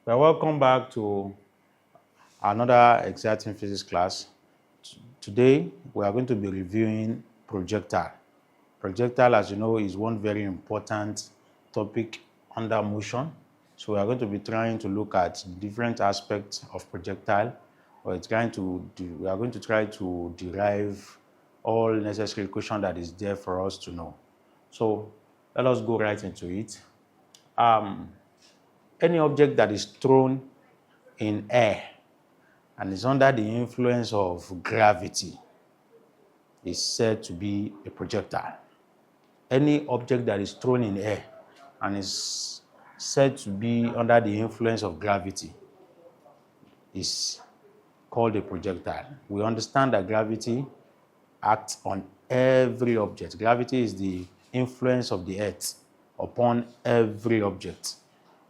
Well, welcome back to another exciting physics class. Today, we are going to be reviewing projectile. Projectile, as you know, is one very important topic under motion. So we are going to be trying to look at different aspects of projectile. We are going to try to derive all necessary equation that is there for us to know. So let us go right into it. Any object that is thrown in air and is under the influence of gravity is said to be a projectile. Any object that is thrown in air and is said to be under the influence of gravity is called a projectile. We understand that gravity acts on every object. Gravity is the influence of the earth upon every object.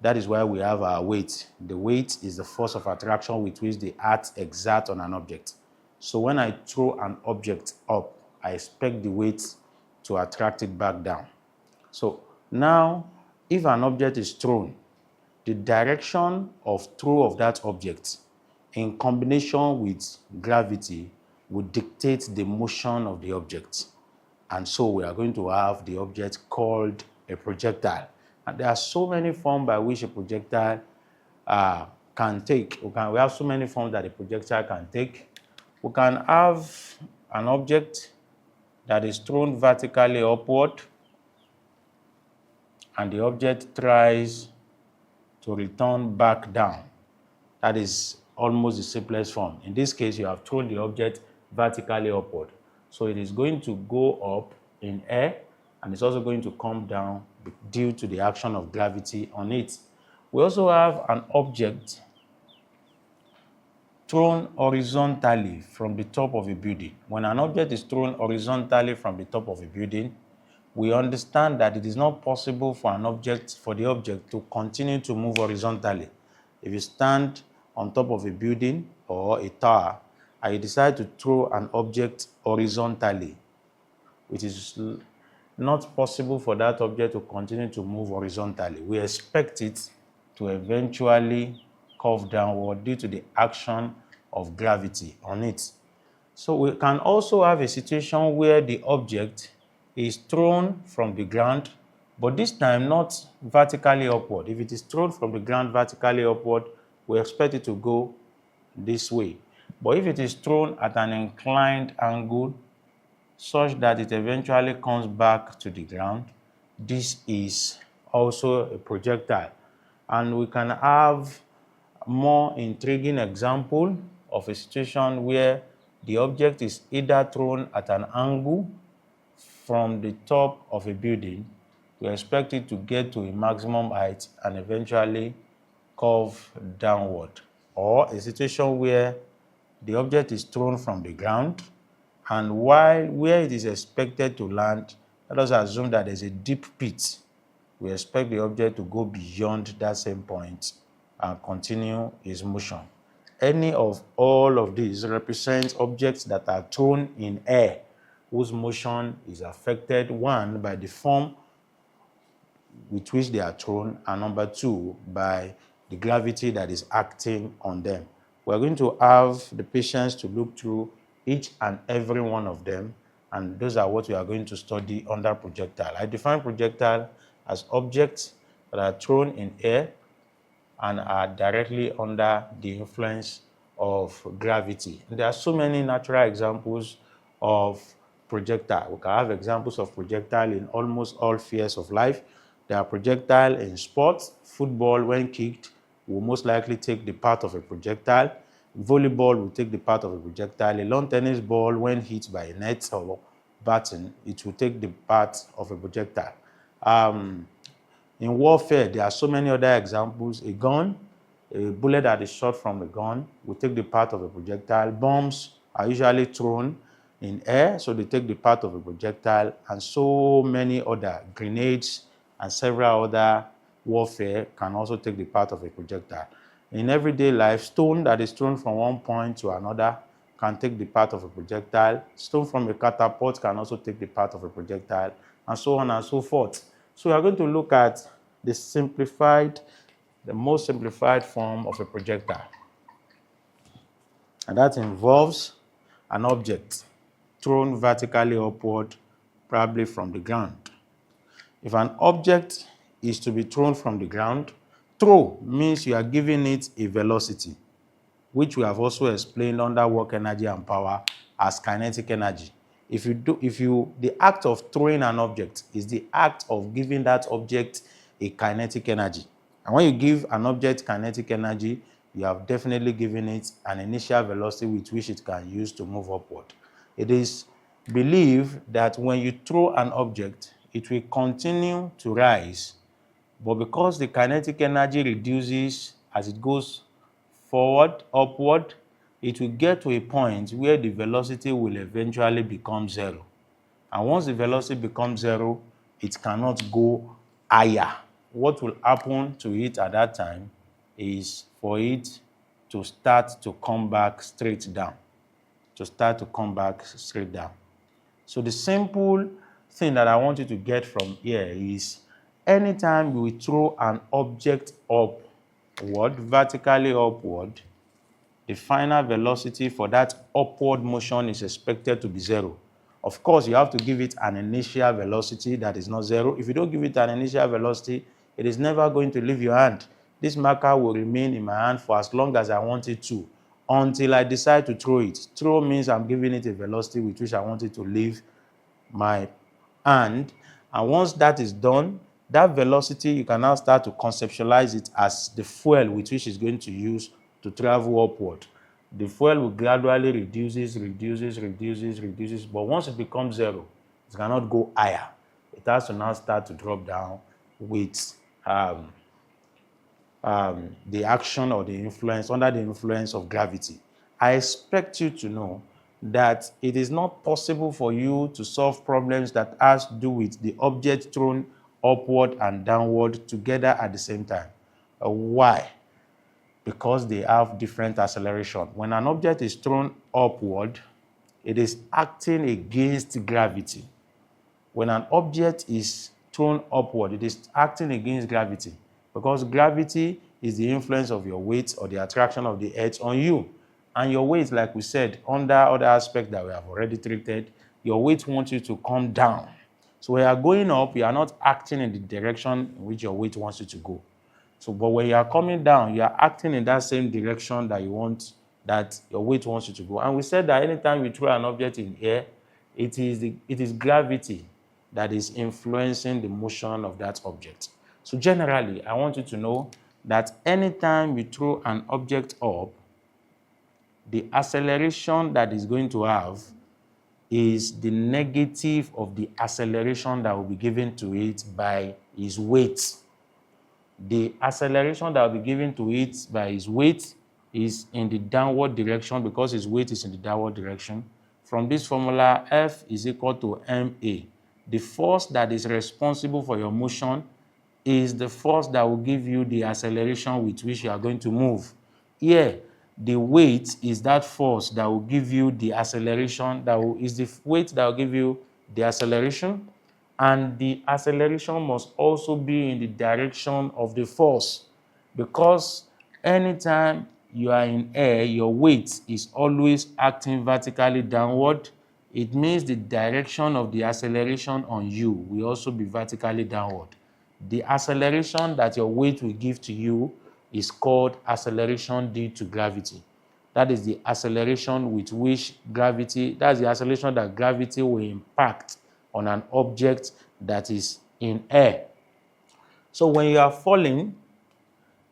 That is why we have our weight. The weight is the force of attraction with which the earth exerts on an object. So when I throw an object up, I expect the weight to attract it back down. So now, if an object is thrown, the direction of throw of that object in combination with gravity would dictate the motion of the object. And so we are going to have the object called a projectile. And there are so many forms by which a projectile can take. We have so many forms that a projectile can take. We can have an object that is thrown vertically upward, and the object tries to return back down. That is almost the simplest form. In this case, you have thrown the object vertically upward. So it is going to go up in air, and it's also going to come down due to the action of gravity on it. We also have an object thrown horizontally from the top of a building. When an object is thrown horizontally from the top of a building, we understand that it is not possible for the object to continue to move horizontally. If you stand on top of a building or a tower and you decide to throw an object horizontally, it is not possible for that object to continue to move horizontally. We expect it to eventually curve downward due to the action of gravity on it. So we can also have a situation where the object is thrown from the ground, but this time not vertically upward. If it is thrown from the ground vertically upward, we expect it to go this way. But if it is thrown at an inclined angle such that it eventually comes back to the ground, this is also a projectile. And we can have more intriguing example of a situation where the object is either thrown at an angle from the top of a building. We expect it to get to a maximum height and eventually curve downward. Or a situation where the object is thrown from the ground, and where it is expected to land, let us assume that there's a deep pit. We expect the object to go beyond that same point and continue its motion. Any of all of these represents objects that are thrown in air, whose motion is affected, one, by the form with which they are thrown, and number two, by the gravity that is acting on them. We're going to have the patience to look through each and every one of them, and those are what we are going to study under projectile. I define projectile as objects that are thrown in air and are directly under the influence of gravity. And there are so many natural examples of projectile. We can have examples of projectile in almost all spheres of life. There are projectile in sports. Football, when kicked, will most likely take the part of a projectile. Volleyball will take the part of a projectile. A lawn tennis ball, when hit by a net or baton, it will take the part of a projectile. In warfare, there are so many other examples. A gun, a bullet that is shot from a gun will take the part of a projectile. Bombs are usually thrown in air, so they take the part of a projectile, and so many other grenades and several other warfare can also take the part of a projectile. In everyday life, stone that is thrown from one point to another can take the part of a projectile. Stone from a catapult can also take the part of a projectile, and so on and so forth. So we are going to look at the simplified the most simplified form of a projectile. And that involves an object thrown vertically upward, probably from the ground. If an object is to be thrown from the ground, throw means you are giving it a velocity, which we have also explained under work energy and power as kinetic energy. The act of throwing an object is the act of giving that object a kinetic energy. And when you give an object kinetic energy, you have definitely given it an initial velocity with which it can use to move upward. It is believed that when you throw an object, it will continue to rise, but because the kinetic energy reduces as it goes forward, upward, it will get to a point where the velocity will eventually become zero. And once the velocity becomes zero, it cannot go higher. What will happen to it at that time is for it to start to come back straight down. So the simple thing that I want you to get from here is anytime we throw an object upward, vertically upward, the final velocity for that upward motion is expected to be zero. Of course, you have to give it an initial velocity that is not zero. If you don't give it an initial velocity, it is never going to leave your hand. This marker will remain in my hand for as long as I want it to, until I decide to throw it. Throw means I'm giving it a velocity with which I want it to leave my hand. And once that is done, that velocity, you can now start to conceptualize it as the fuel with which it's going to use to travel upward. The fuel will gradually reduces, but once it becomes zero, it cannot go higher. It has to now start to drop down with the action or the influence, under the influence of gravity. I expect you to know that it is not possible for you to solve problems that has to do with the object thrown upward and downward together at the same time. Why? Because they have different acceleration. When an object is thrown upward, it is acting against gravity. When an object is thrown upward, it is acting against gravity, because gravity is the influence of your weight or the attraction of the earth on you. And your weight, like we said, under other aspects that we have already treated, your weight wants you to come down. So when you are going up, you are not acting in the direction in which your weight wants you to go. But when you are coming down, you are acting in that same direction that you want, that your weight wants you to go. And we said that anytime you throw an object in air, it is gravity that is influencing the motion of that object. So generally, I want you to know that anytime you throw an object up, the acceleration that is going to have is the negative of the acceleration that will be given to it by its weight. The acceleration that will be given to it by its weight is in the downward direction, because its weight is in the downward direction. From this formula, F is equal to ma. The force that is responsible for your motion is the force that will give you the acceleration with which you are going to move. Here, the weight is that force that will give you the acceleration, is the weight that will give you the acceleration, and the acceleration must also be in the direction of the force, because anytime you are in air, your weight is always acting vertically downward. It means the direction of the acceleration on you will also be vertically downward. The acceleration that your weight will give to you is called acceleration due to gravity. That is the acceleration with which that's the acceleration that gravity will impact on an object that is in air. So when you are falling,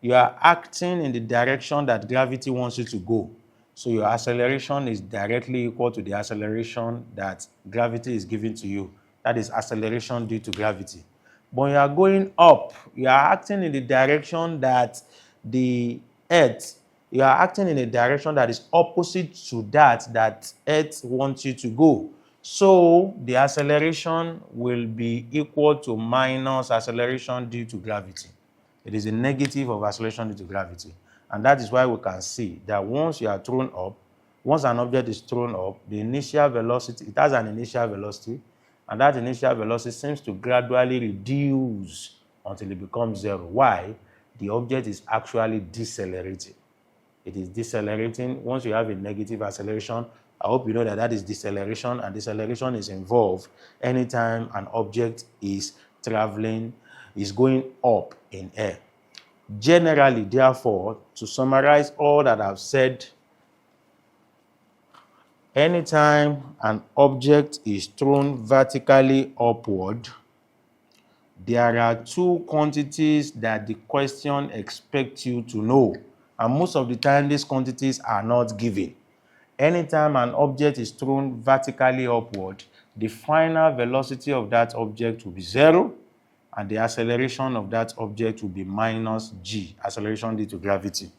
you are acting in the direction that gravity wants you to go. So your acceleration is directly equal to the acceleration that gravity is giving to you. That is acceleration due to gravity. But when you are going up, you are acting in the direction that the earth, you are acting in a direction that is opposite to that earth wants you to go. So the acceleration will be equal to minus acceleration due to gravity. It is a negative of acceleration due to gravity. And that is why we can see that once you are thrown up, once an object is thrown up, the initial velocity, it has an initial velocity, and that initial velocity seems to gradually reduce until it becomes zero. Why? the object is actually decelerating. It is decelerating. Once you have a negative acceleration, I hope you know that that is deceleration, and deceleration is involved anytime an object is traveling, is going up in air. Generally, therefore, to summarize all that I've said, anytime an object is thrown vertically upward, there are two quantities that the question expects you to know, and most of the time these quantities are not given. Anytime an object is thrown vertically upward, the final velocity of that object will be 0, and the acceleration of that object will be minus g, acceleration due to gravity.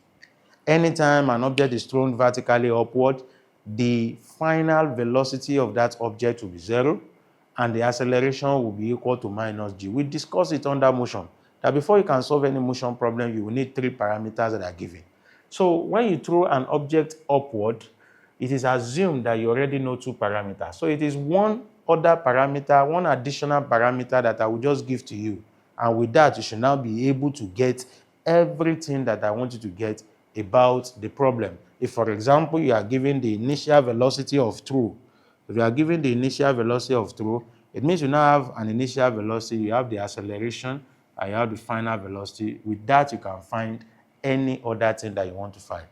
Anytime an object is thrown vertically upward, the final velocity of that object will be 0, and the acceleration will be equal to minus g. We discussed it under motion, that before you can solve any motion problem, you will need 3 parameters that are given. So when you throw an object upward, it is assumed that you already know 2 parameters. So it is one other parameter, one additional parameter that I will just give to you. And with that, you should now be able to get everything that I want you to get about the problem. If, for example, you are given the initial velocity of throw, if you are given the initial velocity of throw, it means you now have an initial velocity, you have the acceleration, and you have the final velocity. With that, you can find any other thing that you want to find.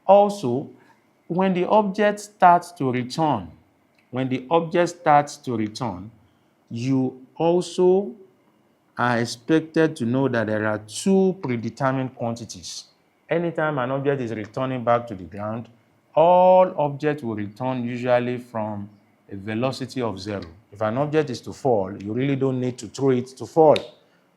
Also, when the object starts to return, you also are expected to know that there are 2 predetermined quantities. Anytime an object is returning back to the ground, all objects will return usually from a velocity of 0. If an object is to fall, you really don't need to throw it to fall.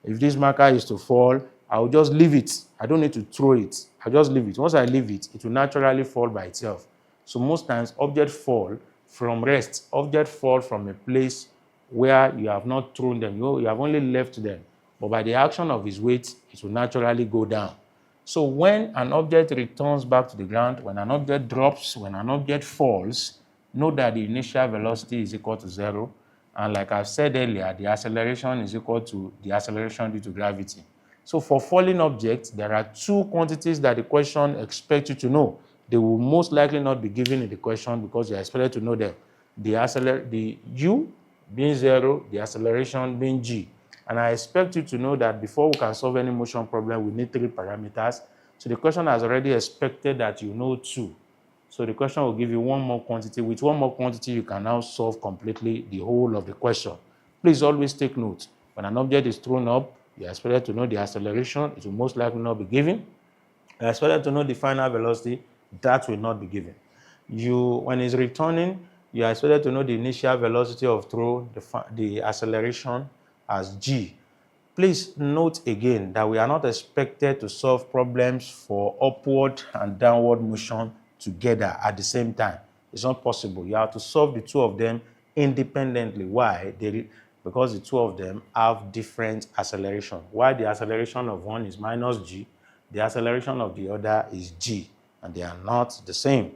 If this marker is to fall, I will just leave it. I don't need to throw it. I just leave it. Once I leave it, it will naturally fall by itself. So most times, objects fall from rest. Objects fall from a place where you have not thrown them. You have only left them. But by the action of its weight, it will naturally go down. So when an object returns back to the ground, when an object drops, when an object falls, know that the initial velocity is equal to 0. And like I've said earlier, the acceleration is equal to the acceleration due to gravity. So for falling objects, there are 2 quantities that the question expects you to know. They will most likely not be given in the question because you are expected to know them. The u being 0, the acceleration being g. And I expect you to know that before we can solve any motion problem, we need 3 parameters. So the question has already expected that you know 2. So the question will give you 1 more quantity. With 1 more quantity, you can now solve completely the whole of the question. Please always take note. When an object is thrown up, you are expected to know the acceleration. It will most likely not be given. You are expected to know the final velocity. That will not be given. When it's returning, you are expected to know the initial velocity of throw, the acceleration as g. Please note again that we are not expected to solve problems for upward and downward motion together at the same time. It's not possible. You have to solve the 2 of them independently. Why? Because the 2 of them have different acceleration. Why the acceleration of one is minus g, the acceleration of the other is g, and they are not the same.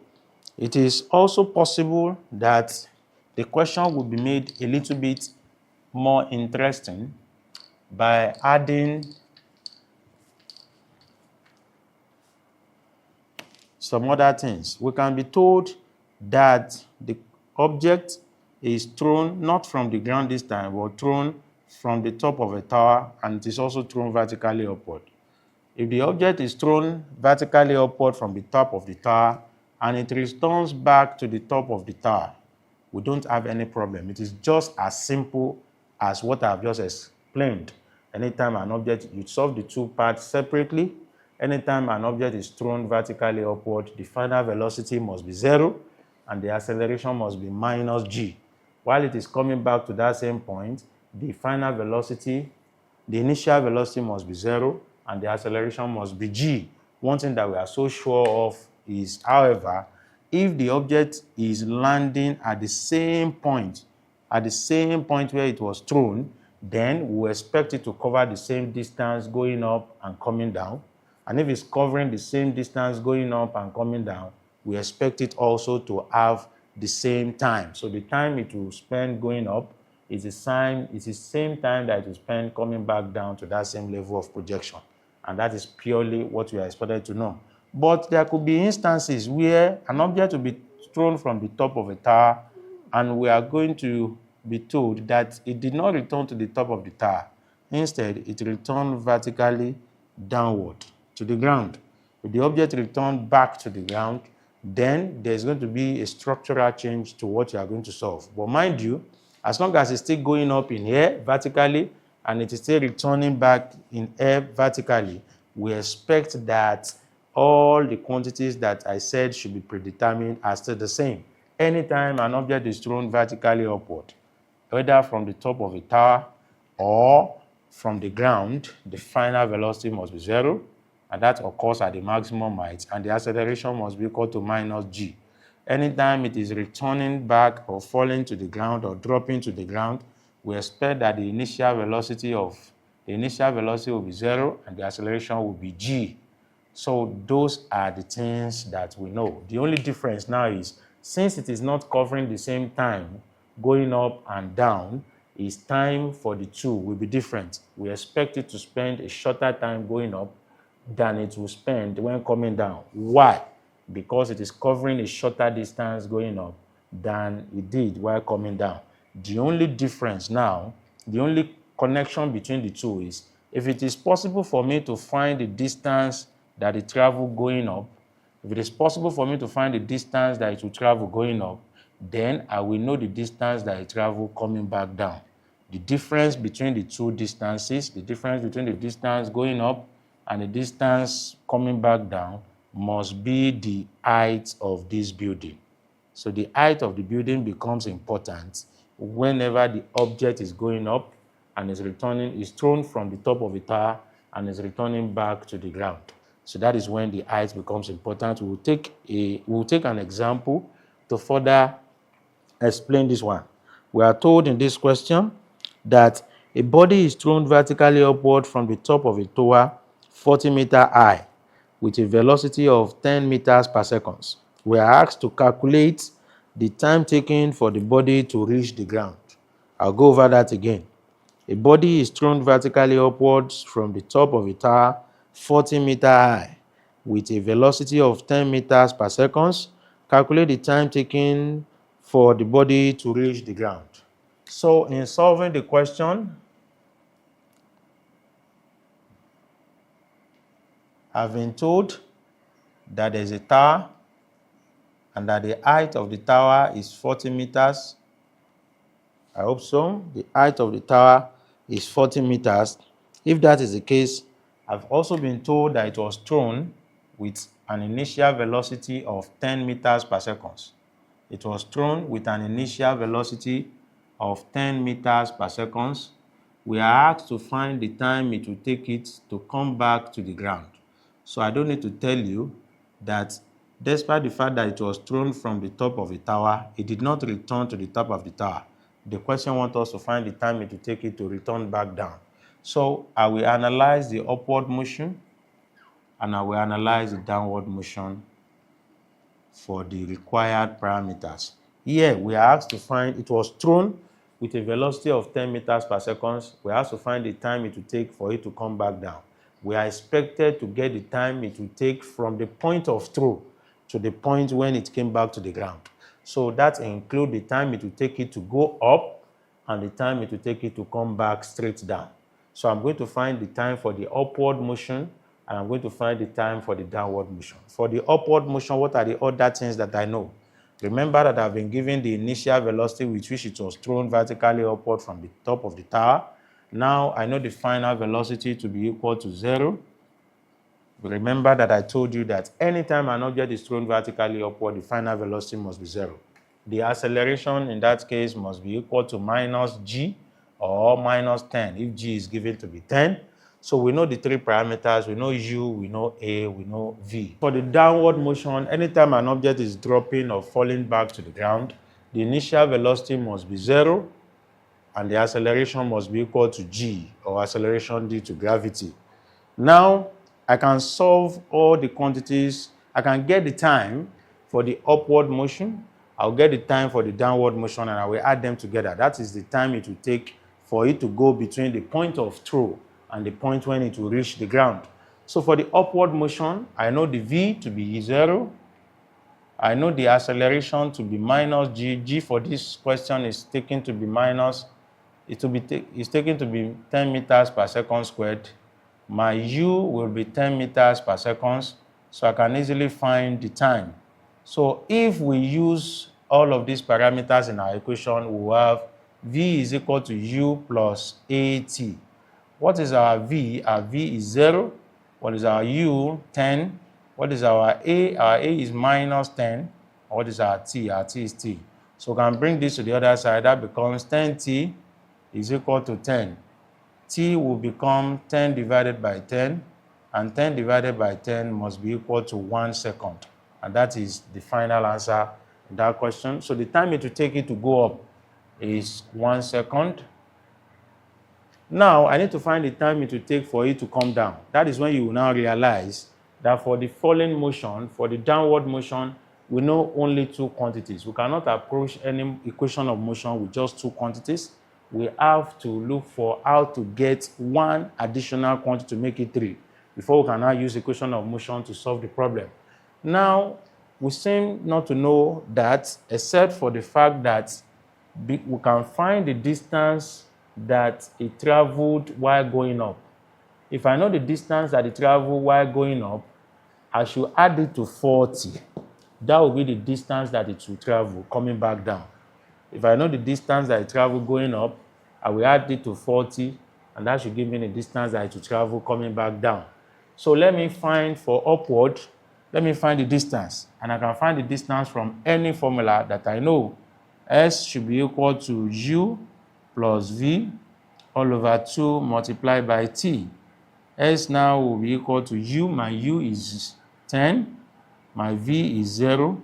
It is also possible that the question will be made a little bit more interesting by adding some other things. We can be told that the object is thrown not from the ground this time, but thrown from the top of a tower, and it is also thrown vertically upward. If the object is thrown vertically upward from the top of the tower and it returns back to the top of the tower, we don't have any problem. It is just as simple as what I've just explained. Anytime an object, you solve the 2 parts separately. Anytime an object is thrown vertically upward, the final velocity must be 0 and the acceleration must be minus g. While it is coming back to that same point, the final velocity, the initial velocity must be 0 and the acceleration must be g. One thing that we are so sure of is, however, if the object is landing at the same point where it was thrown, then we expect it to cover the same distance going up and coming down. And if it's covering the same distance going up and coming down, we expect it also to have the same time. So the time it will spend going up is the same time that it will spend coming back down to that same level of projection. and that is purely what we are expected to know. But there could be instances where an object will be thrown from the top of a tower, and we are going to be told that it did not return to the top of the tower. Instead, it returned vertically downward to the ground. If the object returned back to the ground, then there's going to be a structural change to what you are going to solve. But mind you, as long as it's still going up in air vertically and it is still returning back in air vertically, we expect that all the quantities that I said should be predetermined are still the same. Anytime an object is thrown vertically upward, whether from the top of a tower or from the ground, the final velocity must be 0, and that occurs at the maximum height, and the acceleration must be equal to minus g. Anytime it is returning back or falling to the ground or dropping to the ground, we expect that the initial velocity will be 0 and the acceleration will be g. So those are the things that we know. The only difference now is, since it is not covering the same time going up and down, its time for the two will be different. We expect it to spend a shorter time going up than it will spend when coming down. Why? Because it is covering a shorter distance going up than it did while coming down. The only difference now, the only connection between the two is, if it is possible for me to find the distance that it traveled going up, if it is possible for me to find the distance that it will travel going up, then I will know the distance that it traveled coming back down. The difference between the two distances, the difference between the distance going up and the distance coming back down, must be the height of this building. So the height of the building becomes important whenever the object is going up and is thrown from the top of a tower and is returning back to the ground. So that is when the height becomes important. We'll take an example to further explain this one. We are told in this question that a body is thrown vertically upward from the top of a tower 40 meters high with a velocity of 10 meters per second. We are asked to calculate the time taken for the body to reach the ground. I'll go over that again. A body is thrown vertically upwards from the top of a tower 40 meters high with a velocity of 10 meters per second. Calculate the time taken for the body to reach the ground. So in solving the question, I've been told that there's a tower and that the height of the tower is 40 meters. I hope so. The height of the tower is 40 meters. If that is the case, I've also been told that it was thrown with an initial velocity of 10 meters per second. It was thrown with an initial velocity of 10 meters per second. We are asked to find the time it will take it to come back to the ground. So I don't need to tell you that despite the fact that it was thrown from the top of a tower, it did not return to the top of the tower. The question wants us to find the time it will take it to return back down. So I will analyze the upward motion and I will analyze the downward motion for the required parameters. Here we are asked to find, it was thrown with a velocity of 10 meters per second. We are asked to find the time it will take for it to come back down. We are expected to get the time it will take from the point of throw to the point when it came back to the ground. So that includes the time it will take it to go up and the time it will take it to come back straight down. So I'm going to find the time for the upward motion and I'm going to find the time for the downward motion. For the upward motion, what are the other things that I know? Remember that I've been given the initial velocity with which it was thrown vertically upward from the top of the tower. Now I know the final velocity to be equal to 0. Remember that I told you that anytime an object is thrown vertically upward, the final velocity must be 0. The acceleration in that case must be equal to minus g or minus 10 if g is given to be 10. So we know the three parameters. We know u, we know a, we know v. For the downward motion, anytime an object is dropping or falling back to the ground, the initial velocity must be 0 and the acceleration must be equal to g, or acceleration due to gravity. Now, I can solve all the quantities. I can get the time for the upward motion. I'll get the time for the downward motion and I will add them together. That is the time it will take for it to go between the point of throw and the point when it will reach the ground. So for the upward motion, I know the v to be 0. I know the acceleration to be minus g. G for this question is taken to be minus, is taken to be 10 meters per second squared. My u will be 10 meters per second, so I can easily find the time. So if we use all of these parameters in our equation, we will have v is equal to u plus at. What is our v? Our v is 0. What is our u? 10. What is our a? Our a is minus 10. What is our t? Our t is t. So we can bring this to the other side. That becomes 10t is equal to 10. T will become 10 divided by 10, and 10 divided by 10 must be equal to 1 second. And that is the final answer in that question. So the time it will take it to go up is 1 second. Now, I need to find the time it will take for it to come down. That is when you will now realize that for the falling motion, for the downward motion, we know only two quantities. We cannot approach any equation of motion with just two quantities. We have to look for how to get one additional quantity to make it 3 before we can now use equation of motion to solve the problem. Now, we seem not to know that, except for the fact that we can find the distance that it traveled while going up. If I know the distance that it traveled while going up, I should add it to 40. That will be the distance that it will travel coming back down. If I know the distance that it traveled going up, I will add it to 40, and that should give me the distance that it will travel coming back down. So let me find for upward, let me find the distance. And I can find the distance from any formula that I know. S should be equal to u plus v all over 2 multiplied by t. S now will be equal to u. My u is 10. My v is 0.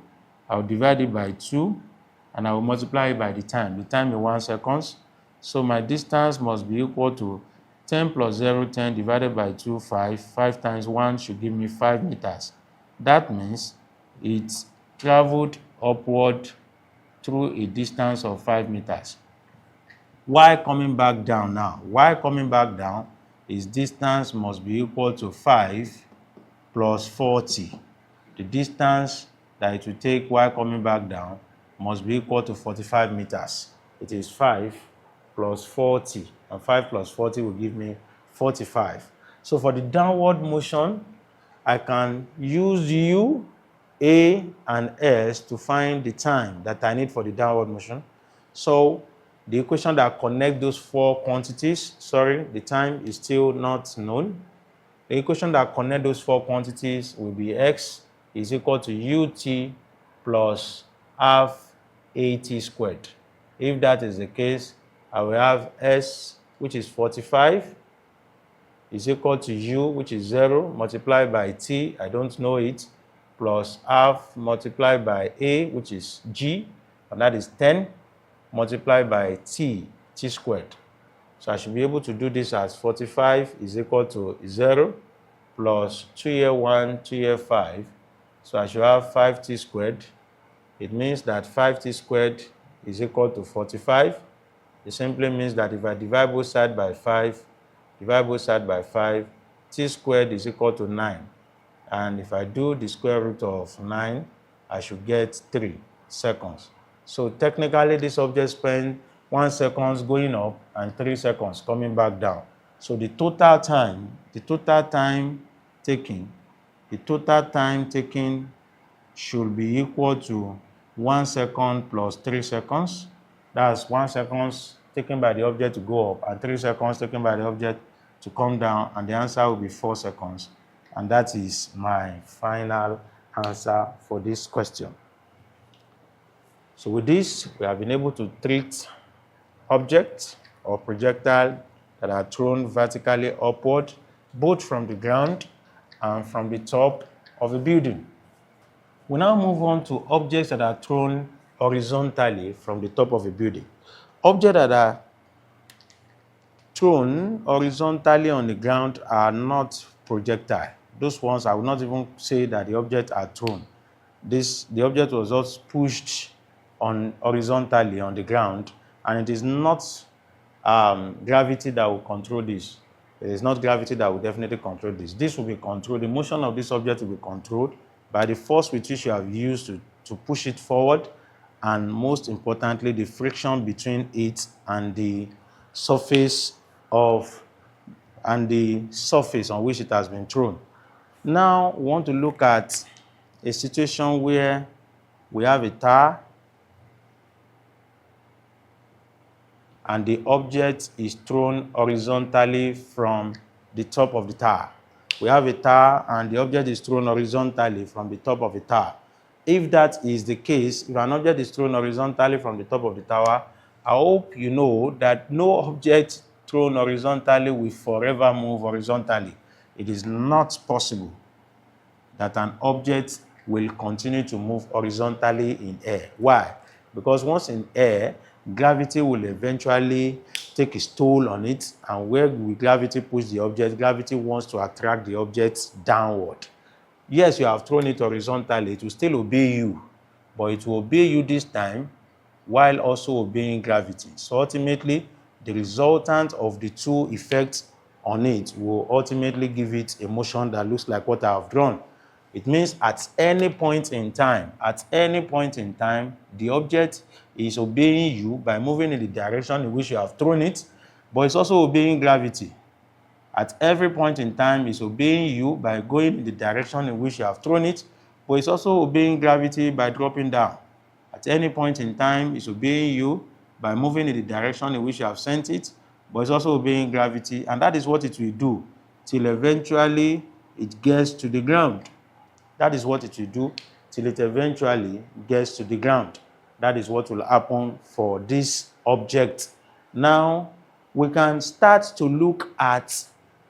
I'll divide it by 2. And I will multiply it by the time. The time is 1 second. So my distance must be equal to 10 plus 0, 10 divided by 2, 5. 5 times 1 should give me 5 meters. That means it traveled upward through a distance of 5 meters. While coming back down now, while coming back down, its distance must be equal to 5 plus 40. The distance that it will take while coming back down must be equal to 45 meters. It is 5 plus 40, and 5 plus 40 will give me 45. So for the downward motion, I can use U, A, and S to find the time that I need for the downward motion. So the equation that connects those four quantities, the time is still not known. The equation that connects those four quantities will be X is equal to UT plus half AT squared. If that is the case, I will have S, which is 45, is equal to U, which is 0, multiplied by T, I don't know it, plus half multiplied by A, which is G, and that is 10, multiplied by T squared. So I should be able to do this as 45 is equal to 0, plus 2 here 1, 2 here 5. So I should have 5T squared. It means that 5T squared is equal to 45. It simply means that if I divide both sides by 5, t squared is equal to 9. And if I do the square root of 9, I should get 3 seconds. So technically, this object spent 1 second going up and 3 seconds coming back down. So the total time taken should be equal to 1 second plus 3 seconds. That's 1 second taken by the object to go up and 3 seconds taken by the object to come down, and the answer will be 4 seconds. And that is my final answer for this question. So with this, we have been able to treat objects or projectiles that are thrown vertically upward, both from the ground and from the top of a building. We now move on to objects that are thrown horizontally from the top of a building. Objects that are thrown horizontally on the ground are not projectile. Those ones, I would not even say that the objects are thrown. The object was just pushed horizontally on the ground, and it is not gravity that will control this. It is not gravity that will definitely control this. This will be controlled. The motion of this object will be controlled by the force with which you have used to push it forward, and most importantly, the friction between it and the surface on which it has been thrown. Now, we want to look at a situation where we have a tower and the object is thrown horizontally from the top of the tower. We have a tower and the object is thrown horizontally from the top of the tower. If that is the case, if an object is thrown horizontally from the top of the tower, I hope you know that no object thrown horizontally will forever move horizontally. It is not possible that an object will continue to move horizontally in air. Why? Because once in air, gravity will eventually take its toll on it, and where will gravity push the object? Gravity wants to attract the object downward. Yes, you have thrown it horizontally, it will still obey you, but it will obey you this time while also obeying gravity. So ultimately, the resultant of the two effects on it will ultimately give it a motion that looks like what I have drawn. It means at any point in time, the object is obeying you by moving in the direction in which you have thrown it, but it's also obeying gravity. At every point in time, it's obeying you by going in the direction in which you have thrown it, but it's also obeying gravity by dropping down. At any point in time, it's obeying you by moving in the direction in which you have sent it, but it's also obeying gravity, and that is what it will do till eventually it gets to the ground. That is what it will do till it eventually gets to the ground. That is what will happen for this object. Now, we can start to look at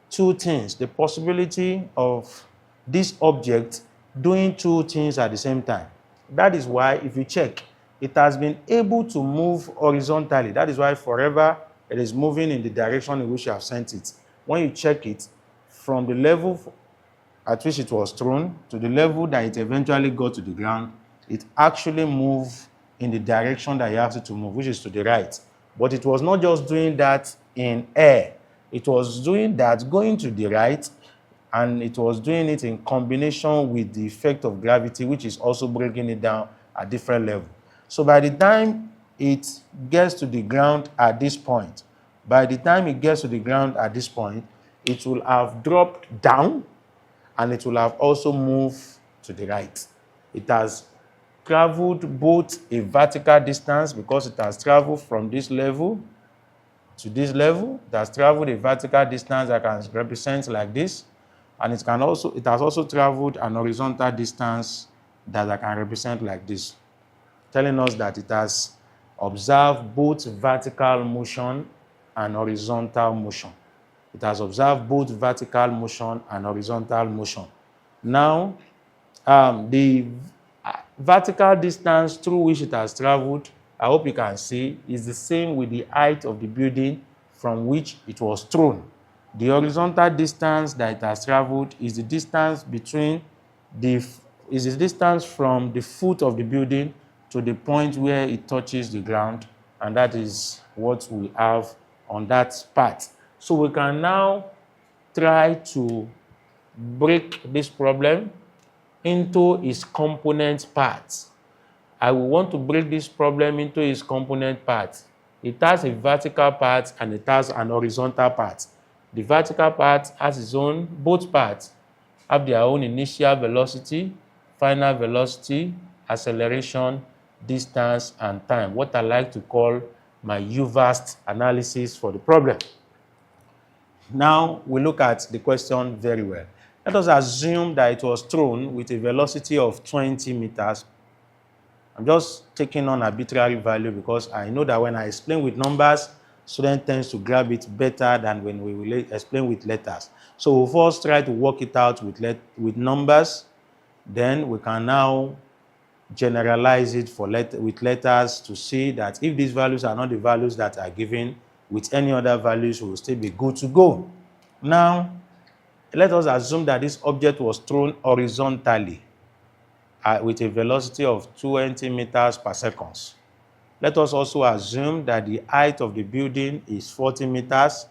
two things, the possibility of this object doing two things at the same time. That is why, if you check, it has been able to move horizontally. That is why forever it is moving in the direction in which you have sent it. When you check it, from the level at which it was thrown to the level that it eventually got to the ground, it actually moved in the direction that you asked it to move, which is to the right. But it was not just doing that in air. It was doing that going to the right, and it was doing it in combination with the effect of gravity, which is also breaking it down at different levels. So by the time it gets to the ground at this point, it will have dropped down, and it will have also moved to the right. It has traveled both a vertical distance, because it has traveled from this level to this level. It has traveled a vertical distance that can represent like this, and it has also traveled an horizontal distance that I can represent like this, telling us that it has observed both vertical motion and horizontal motion. It has observed both vertical motion and horizontal motion. Now, the vertical distance through which it has traveled, I hope you can see, is the same with the height of the building from which it was thrown. The horizontal distance that it has traveled is the distance from the foot of the building to the point where it touches the ground, and that is what we have on that part. So we can now try to break this problem into its component parts. I will want to break this problem into its component parts. It has a vertical part and it has an horizontal part. The vertical part has its own, both parts have their own initial velocity, final velocity, acceleration, distance, and time, what I like to call my UVAST analysis for the problem. Now we look at the question very well. Let us assume that it was thrown with a velocity of 20 meters. I'm just taking on arbitrary value because I know that when I explain with numbers, student tends to grab it better than when we will explain with letters. So we'll first try to work it out with numbers. Then we can now generalize it with letters to see that if these values are not the values that are given, with any other values we will still be good to go. Now, let us assume that this object was thrown horizontally with a velocity of 20 meters per second. Let us also assume that the height of the building is 40 meters.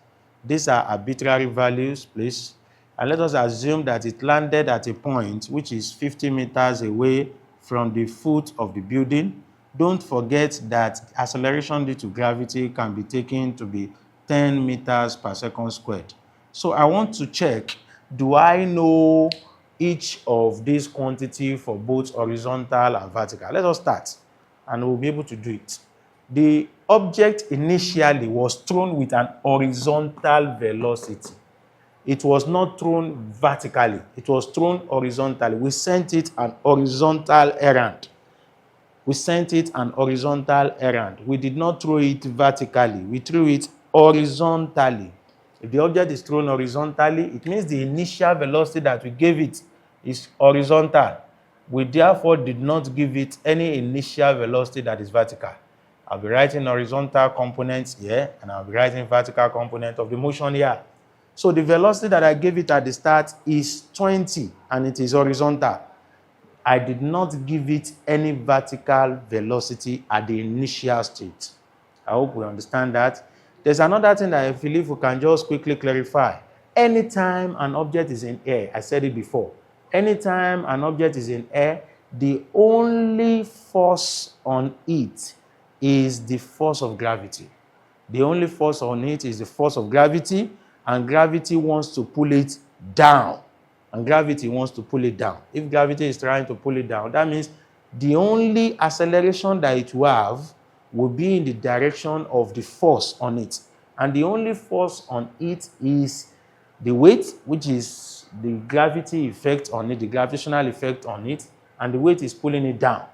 These are arbitrary values, please. And let us assume that it landed at a point which is 50 meters away from the foot of the building. Don't forget that acceleration due to gravity can be taken to be 10 meters per second squared. So I want to check, do I know each of these quantities for both horizontal and vertical? Let us start, and we'll be able to do it. The object initially was thrown with an horizontal velocity. It was not thrown vertically. It was thrown horizontally. We sent it an horizontal errand. We sent it an horizontal errand. We did not throw it vertically. We threw it horizontally. If the object is thrown horizontally, it means the initial velocity that we gave it is horizontal. We therefore did not give it any initial velocity that is vertical. I'll be writing horizontal components here, and I'll be writing vertical component of the motion here. So the velocity that I gave it at the start is 20, and it is horizontal. I did not give it any vertical velocity at the initial state. I hope we understand that. There's another thing that I believe we can just quickly clarify. Anytime an object is in air, I said it before, anytime an object is in air, the only force on it is the force of gravity. The only force on it is the force of gravity, and gravity wants to pull it down. And gravity wants to pull it down. If gravity is trying to pull it down, that means the only acceleration that it will have will be in the direction of the force on it. And the only force on it is the weight, which is the gravity effect on it, the gravitational effect on it, and the weight is pulling it down.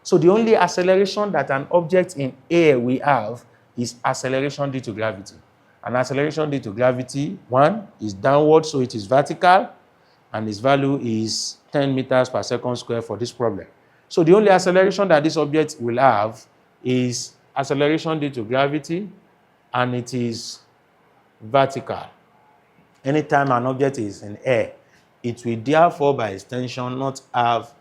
So the only acceleration that an object in air will have is acceleration due to gravity. And acceleration due to gravity, one, is downward, so it is vertical, and its value is 10 meters per second square for this problem. So the only acceleration that this object will have is acceleration due to gravity, and it is vertical. Anytime an object is in air, it will therefore by extension not have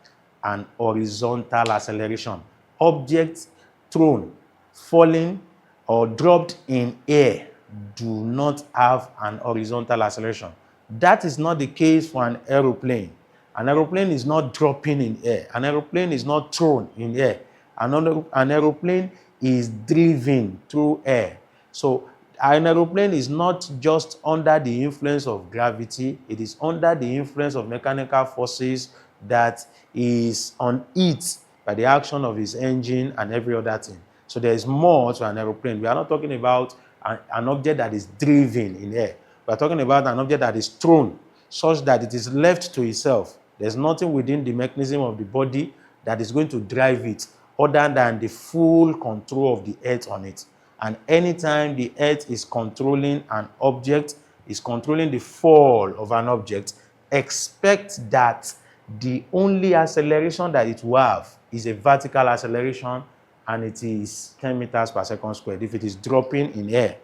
an horizontal acceleration. Objects thrown, falling, or dropped in air do not have an horizontal acceleration. That is not the case for an aeroplane. An aeroplane is not dropping in air. An aeroplane is not thrown in air. An aeroplane is driven through air. So an aeroplane is not just under the influence of gravity, it is under the influence of mechanical forces that is on it by the action of its engine and every other thing. So there is more to an aeroplane. We are not talking about an object that is driven in air. We are talking about an object that is thrown such that it is left to itself. There's nothing within the mechanism of the body that is going to drive it other than the full control of the earth on it. And anytime the earth is controlling an object, is controlling the fall of an object, expect that the only acceleration that it will have is a vertical acceleration, and it is 10 meters per second squared if it is dropping in air.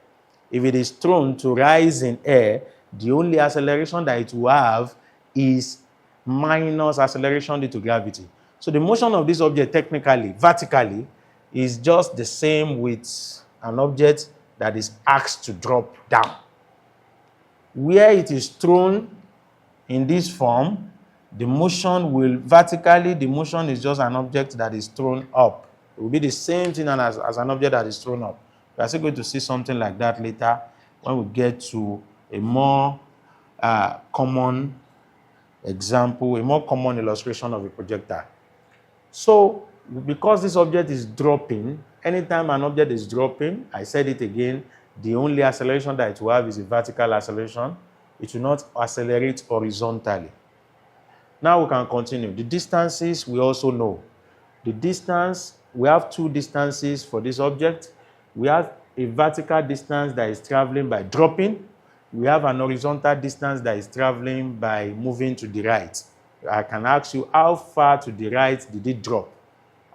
If it is thrown to rise in air, the only acceleration that it will have is minus acceleration due to gravity. So the motion of this object technically, vertically, is just the same with an object that is asked to drop down. Where it is thrown in this form, the motion will vertically, the motion is just an object that is thrown up. It will be the same thing as an object that is thrown up. We are still going to see something like that later when we get to a more common example, a more common illustration of a projectile. So, because this object is dropping, anytime an object is dropping, I said it again, the only acceleration that it will have is a vertical acceleration. It will not accelerate horizontally. Now we can continue. The distances we also know. The distance, we have two distances for this object. We have a vertical distance that is traveling by dropping. We have an horizontal distance that is traveling by moving to the right. I can ask you how far to the right did it drop.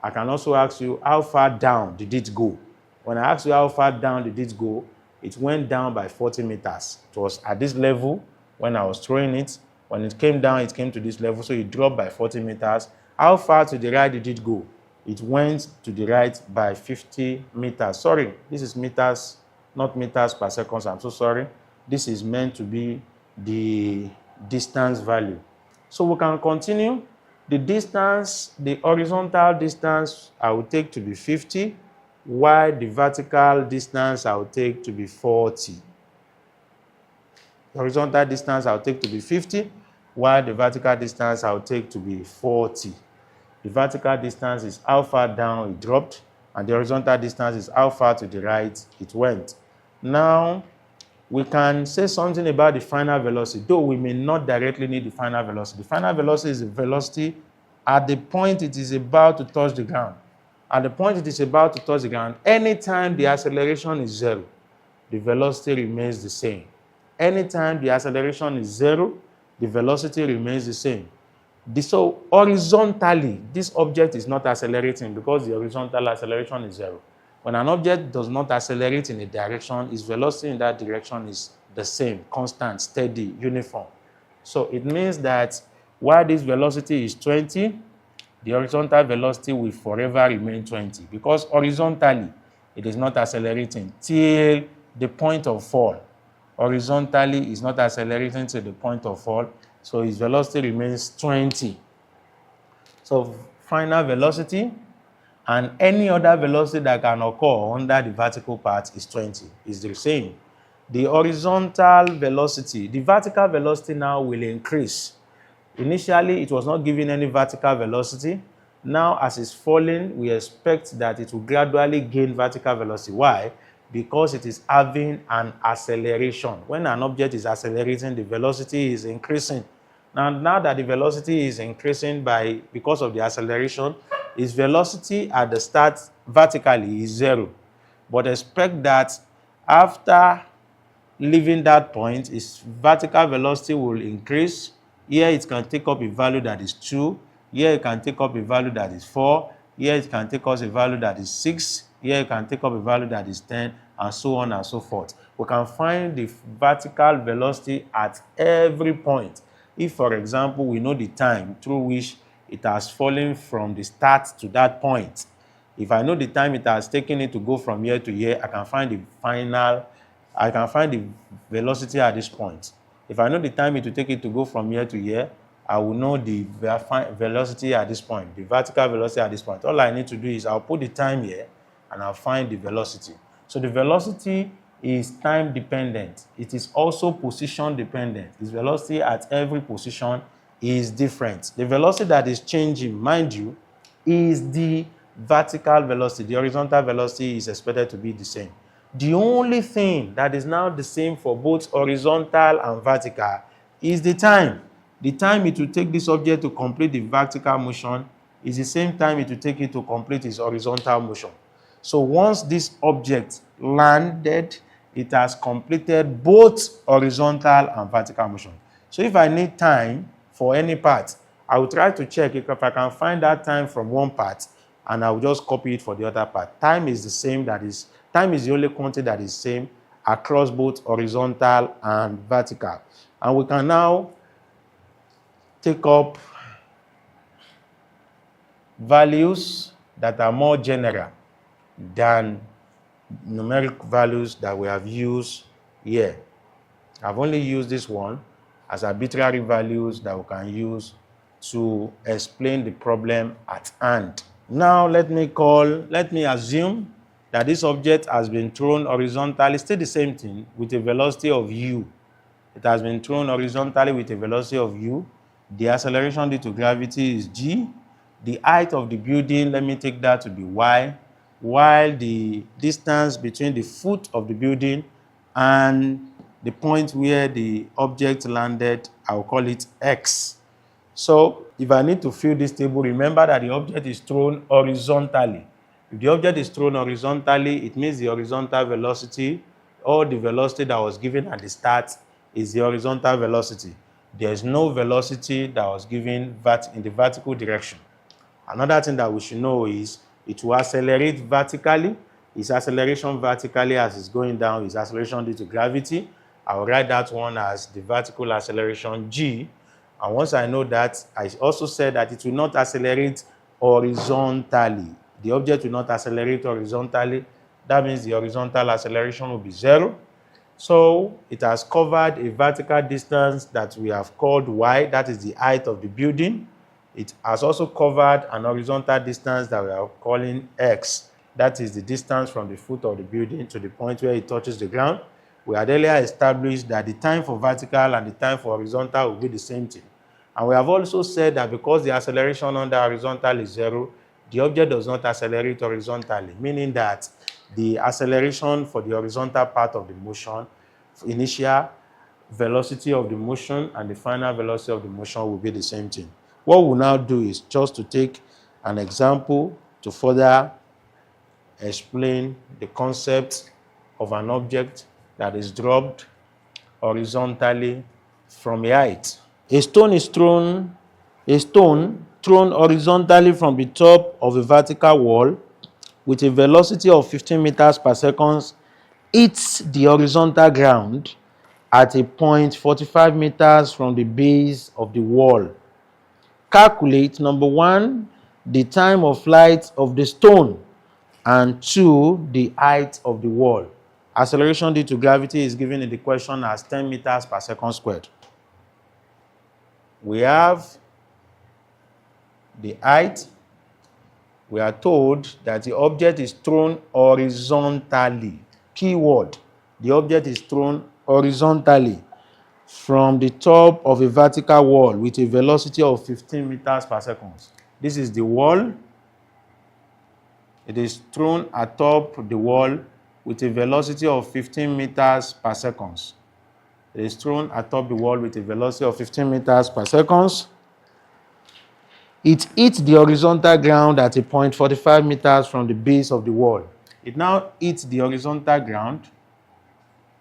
I can also ask you how far down did it go. When I ask you how far down did it go, it went down by 40 meters. It was at this level when I was throwing it. When it came down, it came to this level, so it dropped by 40 meters. How far to the right did it go? It went to the right by 50 meters. Sorry, this is meters, not meters per second. I'm so sorry. this is meant to be the distance value. So we can continue. The distance, the horizontal distance I will take to be 50, while the vertical distance I will take to be 40. The horizontal distance I will take to be 50, while the vertical distance I will take to be 40. The vertical distance is how far down it dropped, and the horizontal distance is how far to the right it went. Now, we can say something about the final velocity, though we may not directly need the final velocity. The final velocity is the velocity at the point it is about to touch the ground. At the point it is about to touch the ground, anytime the acceleration is 0, the velocity remains the same. Anytime the acceleration is 0, the velocity remains the same. So horizontally, this object is not accelerating because the horizontal acceleration is 0. When an object does not accelerate in a direction, its velocity in that direction is the same, constant, steady, uniform. So it means that while this velocity is 20, the horizontal velocity will forever remain 20 because horizontally, it is not accelerating till the point of fall. Horizontally, it's not accelerating to the point of fall, so its velocity remains 20. So final velocity and any other velocity that can occur under the vertical part is 20. It's the same. The horizontal velocity, the vertical velocity now will increase. Initially, it was not giving any vertical velocity. Now, as it's falling, we expect that it will gradually gain vertical velocity. Why? Because it is having an acceleration. When an object is accelerating, the velocity is increasing. Now that the velocity is increasing because of the acceleration, its velocity at the start vertically is 0. But expect that after leaving that point, its vertical velocity will increase. Here it can take up a value that is 2. Here it can take up a value that is 4. Here it can take up a value that is 6. Here it can take up a value that is 10, and so on and so forth. We can find the vertical velocity at every point. If, for example, we know the time through which it has fallen from the start to that point, if I know the time it has taken it to go from here to here, I can find the velocity at this point. If I know the time it will take it to go from here to here, I will know the velocity at this point, the vertical velocity at this point. All I need to do is I'll put the time here and I'll find the velocity. So the velocity is time dependent. It is also position dependent. Its velocity at every position is different. The velocity that is changing, mind you, is the vertical velocity. The horizontal velocity is expected to be the same. The only thing that is now the same for both horizontal and vertical is the time. The time it will take this object to complete the vertical motion is the same time it will take it to complete its horizontal motion. So once this object landed, it has completed both horizontal and vertical motion. So if I need time for any part, I will try to check if I can find that time from one part, and I will just copy it for the other part. Time is the same, time is the only quantity that is same across both horizontal and vertical. And we can now take up values that are more general than numeric values that we have used here. I've only used this one as arbitrary values that we can use to explain the problem at hand. Now let me assume that this object has been thrown horizontally, still the same thing, with a velocity of u. It has been thrown horizontally with a velocity of u. The acceleration due to gravity is g. The height of the building, let me take that to be y, while the distance between the foot of the building and the point where the object landed, I will call it x. So if I need to fill this table, remember that the object is thrown horizontally. If the object is thrown horizontally, it means the horizontal velocity, or the velocity that was given at the start, is the horizontal velocity. There is no velocity that was given in the vertical direction. Another thing that we should know is it will accelerate vertically. Its acceleration vertically as it's going down is acceleration due to gravity. I will write that one as the vertical acceleration g. And once I know that, I also said that it will not accelerate horizontally. The object will not accelerate horizontally. That means the horizontal acceleration will be 0. So it has covered a vertical distance that we have called y, that is the height of the building. It has also covered an horizontal distance that we are calling x, that is the distance from the foot of the building to the point where it touches the ground. We had earlier established that the time for vertical and the time for horizontal will be the same thing. And we have also said that because the acceleration under horizontal is 0, the object does not accelerate horizontally, meaning that the acceleration for the horizontal part of the motion, initial velocity of the motion and the final velocity of the motion will be the same thing. What we'll now do is just to take an example to further explain the concept of an object that is dropped horizontally from a height. A stone thrown horizontally from the top of a vertical wall with a velocity of 15 meters per second hits the horizontal ground at a point 45 meters from the base of the wall. Calculate, number 1, the time of flight of the stone, and 2, the height of the wall. Acceleration due to gravity is given in the question as 10 meters per second squared. We have the height. We are told that the object is thrown horizontally. Keyword, the object is thrown horizontally from the top of a vertical wall with a velocity of 15 meters per second. This is the wall. It is thrown atop the wall with a velocity of 15 meters per second. It is thrown atop the wall with a velocity of 15 meters per second. It hits the horizontal ground at a point 45 meters from the base of the wall. It now hits the horizontal ground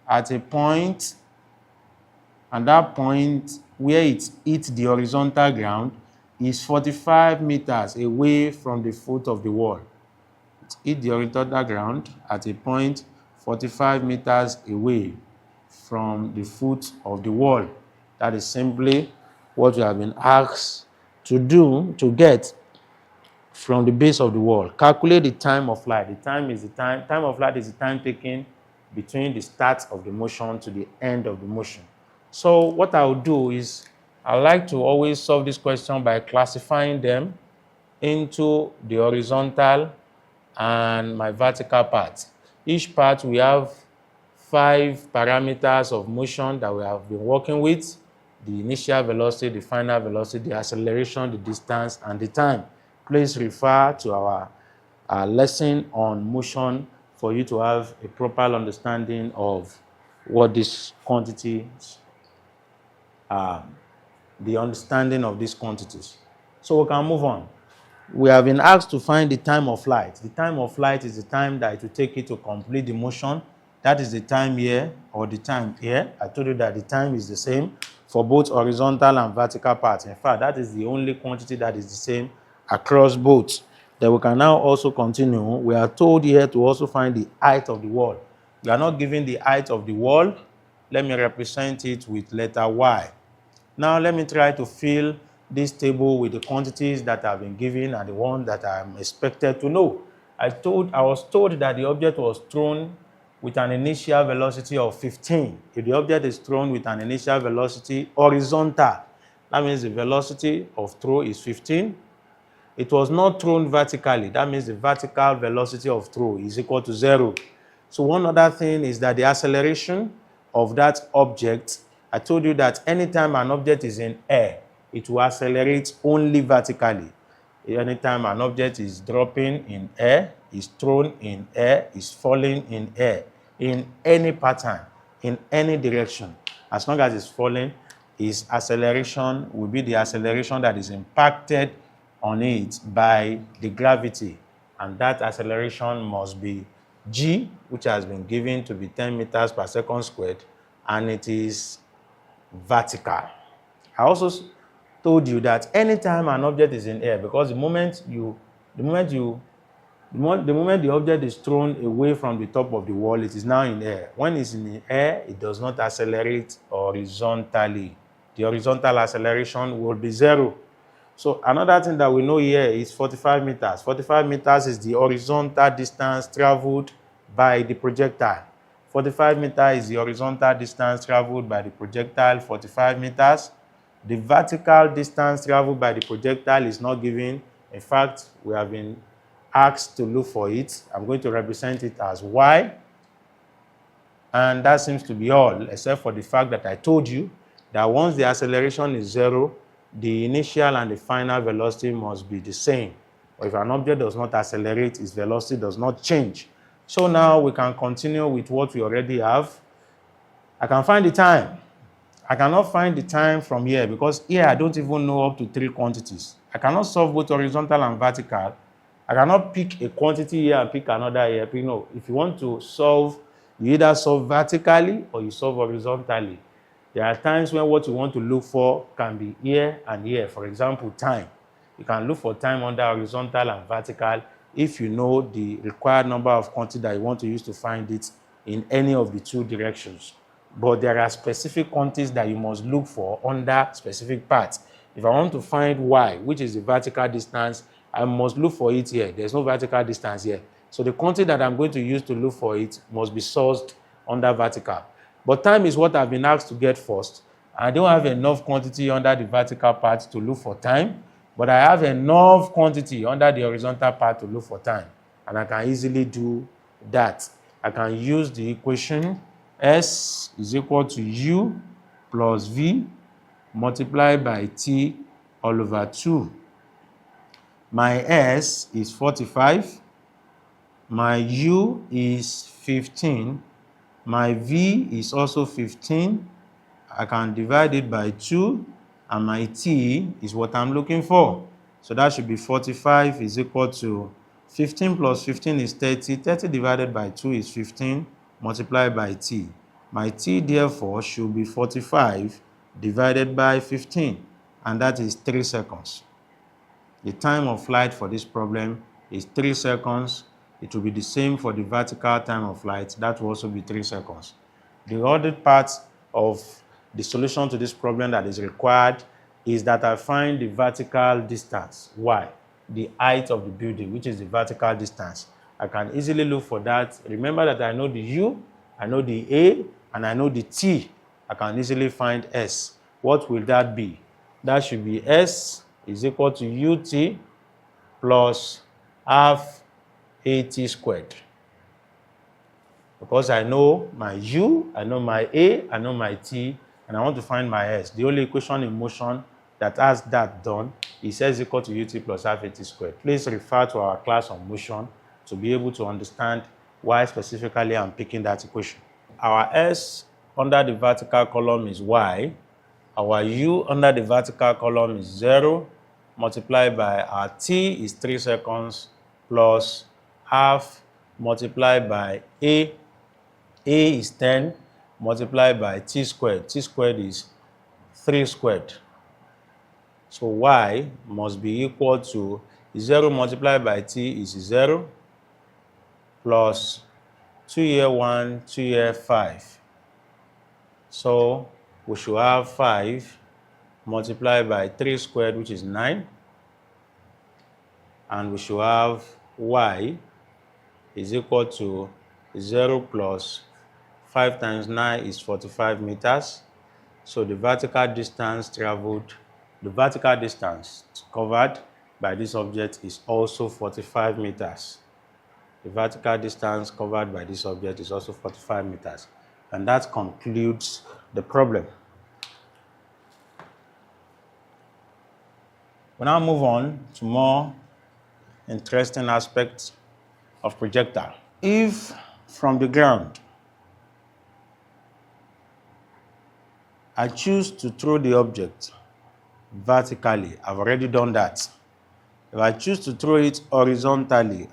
at a point, and that point where it hits the horizontal ground is 45 meters away from the foot of the wall. It hit the horizontal ground at a point 45 meters away from the foot of the wall. That is simply what we have been asked to do to get from the base of the wall. Calculate the time of flight. The time of flight is the time taken between the start of the motion to the end of the motion. So what I'll do is I like to always solve this question by classifying them into the horizontal and my vertical part. Each part we have 5 parameters of motion that we have been working with: the initial velocity, the final velocity, the acceleration, the distance, and the time. Please refer to our lesson on motion for you to have a proper understanding of what these quantities the understanding of these quantities. So we can move on. We have been asked to find the time of flight. The time of flight is the time that it will take you to complete the motion. That is the time here or the time here. I told you that the time is the same for both horizontal and vertical parts. In fact, that is the only quantity that is the same across both. Then we can now also continue. We are told here to also find the height of the wall. We are not given the height of the wall. Let me represent it with letter Y. Now let me try to fill this table with the quantities that have been given and the one that I am expected to know. I was told that the object was thrown with an initial velocity of 15. If the object is thrown with an initial velocity horizontal, that means the velocity of throw is 15. It was not thrown vertically. That means the vertical velocity of throw is equal to 0. So one other thing is that the acceleration of that object, I told you that anytime an object is in air, it will accelerate only vertically. Anytime an object is dropping in air, is thrown in air, is falling in air, in any pattern, in any direction, as long as it's falling, its acceleration will be the acceleration that is impacted on it by the gravity. And that acceleration must be g, which has been given to be 10 meters per second squared, and it is vertical. I also told you that anytime an object is in air, because the moment the object is thrown away from the top of the wall, it is now in air. When it's in the air, it does not accelerate horizontally. The horizontal acceleration will be 0. So another thing that we know here is 45 meters. 45 meters is the horizontal distance traveled by the projectile 45 meters is the horizontal distance traveled by the projectile, 45 meters. The vertical distance traveled by the projectile is not given. In fact, we have been asked to look for it. I'm going to represent it as y. And that seems to be all, except for the fact that I told you that once the acceleration is 0, the initial and the final velocity must be the same. Or if an object does not accelerate, its velocity does not change. So now we can continue with what we already have. I can find the time. I cannot find the time from here because here I don't even know up to 3 quantities. I cannot solve both horizontal and vertical. I cannot pick a quantity here and pick another here. No, if you want to solve, you either solve vertically or you solve horizontally. There are times when what you want to look for can be here and here. For example, time. You can look for time under horizontal and vertical if you know the required number of quantities that you want to use to find it in any of the 2 directions. But there are specific quantities that you must look for under specific parts. If I want to find y, which is the vertical distance, I must look for it here. There's no vertical distance here. So the quantity that I'm going to use to look for it must be sourced under vertical. But time is what I've been asked to get first. I don't have enough quantity under the vertical part to look for time, but I have enough quantity under the horizontal part to look for time. And I can easily do that. I can use the equation S is equal to U plus V multiplied by T all over 2. My S is 45. My U is 15. My V is also 15. I can divide it by 2. And my T is what I'm looking for. So that should be 45 is equal to 15 plus 15 is 30. 30 divided by 2 is 15 multiplied by T. My T therefore should be 45 divided by 15. And that is 3 seconds. The time of flight for this problem is 3 seconds. It will be the same for the vertical time of flight. That will also be 3 seconds. The other part of the solution to this problem that is required is that I find the vertical distance, y, the height of the building, which is the vertical distance. I can easily look for that. Remember that I know the U, I know the A, and I know the T. I can easily find S. What will that be? That should be S is equal to UT plus half AT squared. Because I know my U, I know my A, I know my T, and I want to find my S. The only equation in motion that has that done is S equal to UT plus half AT squared. Please refer to our class on motion to be able to understand why specifically I'm picking that equation. Our S under the vertical column is Y. Our U under the vertical column is 0 multiplied by our T is 3 seconds plus half multiplied by A. A is 10 multiplied by T squared. T squared is 3 squared. So Y must be equal to 0 multiplied by T is 0 plus 2 here 1, 2 here 5. So we should have 5 multiplied by 3 squared, which is 9. And we should have Y is equal to 0 plus 5 times 9 is 45 meters. So the vertical distance traveled, the vertical distance covered by this object is also 45 meters. The vertical distance covered by this object is also 45 meters. And that concludes the problem. We now move on to more interesting aspects of projectile. If from the ground I choose to throw the object vertically, I've already done that. If I choose to throw it horizontally,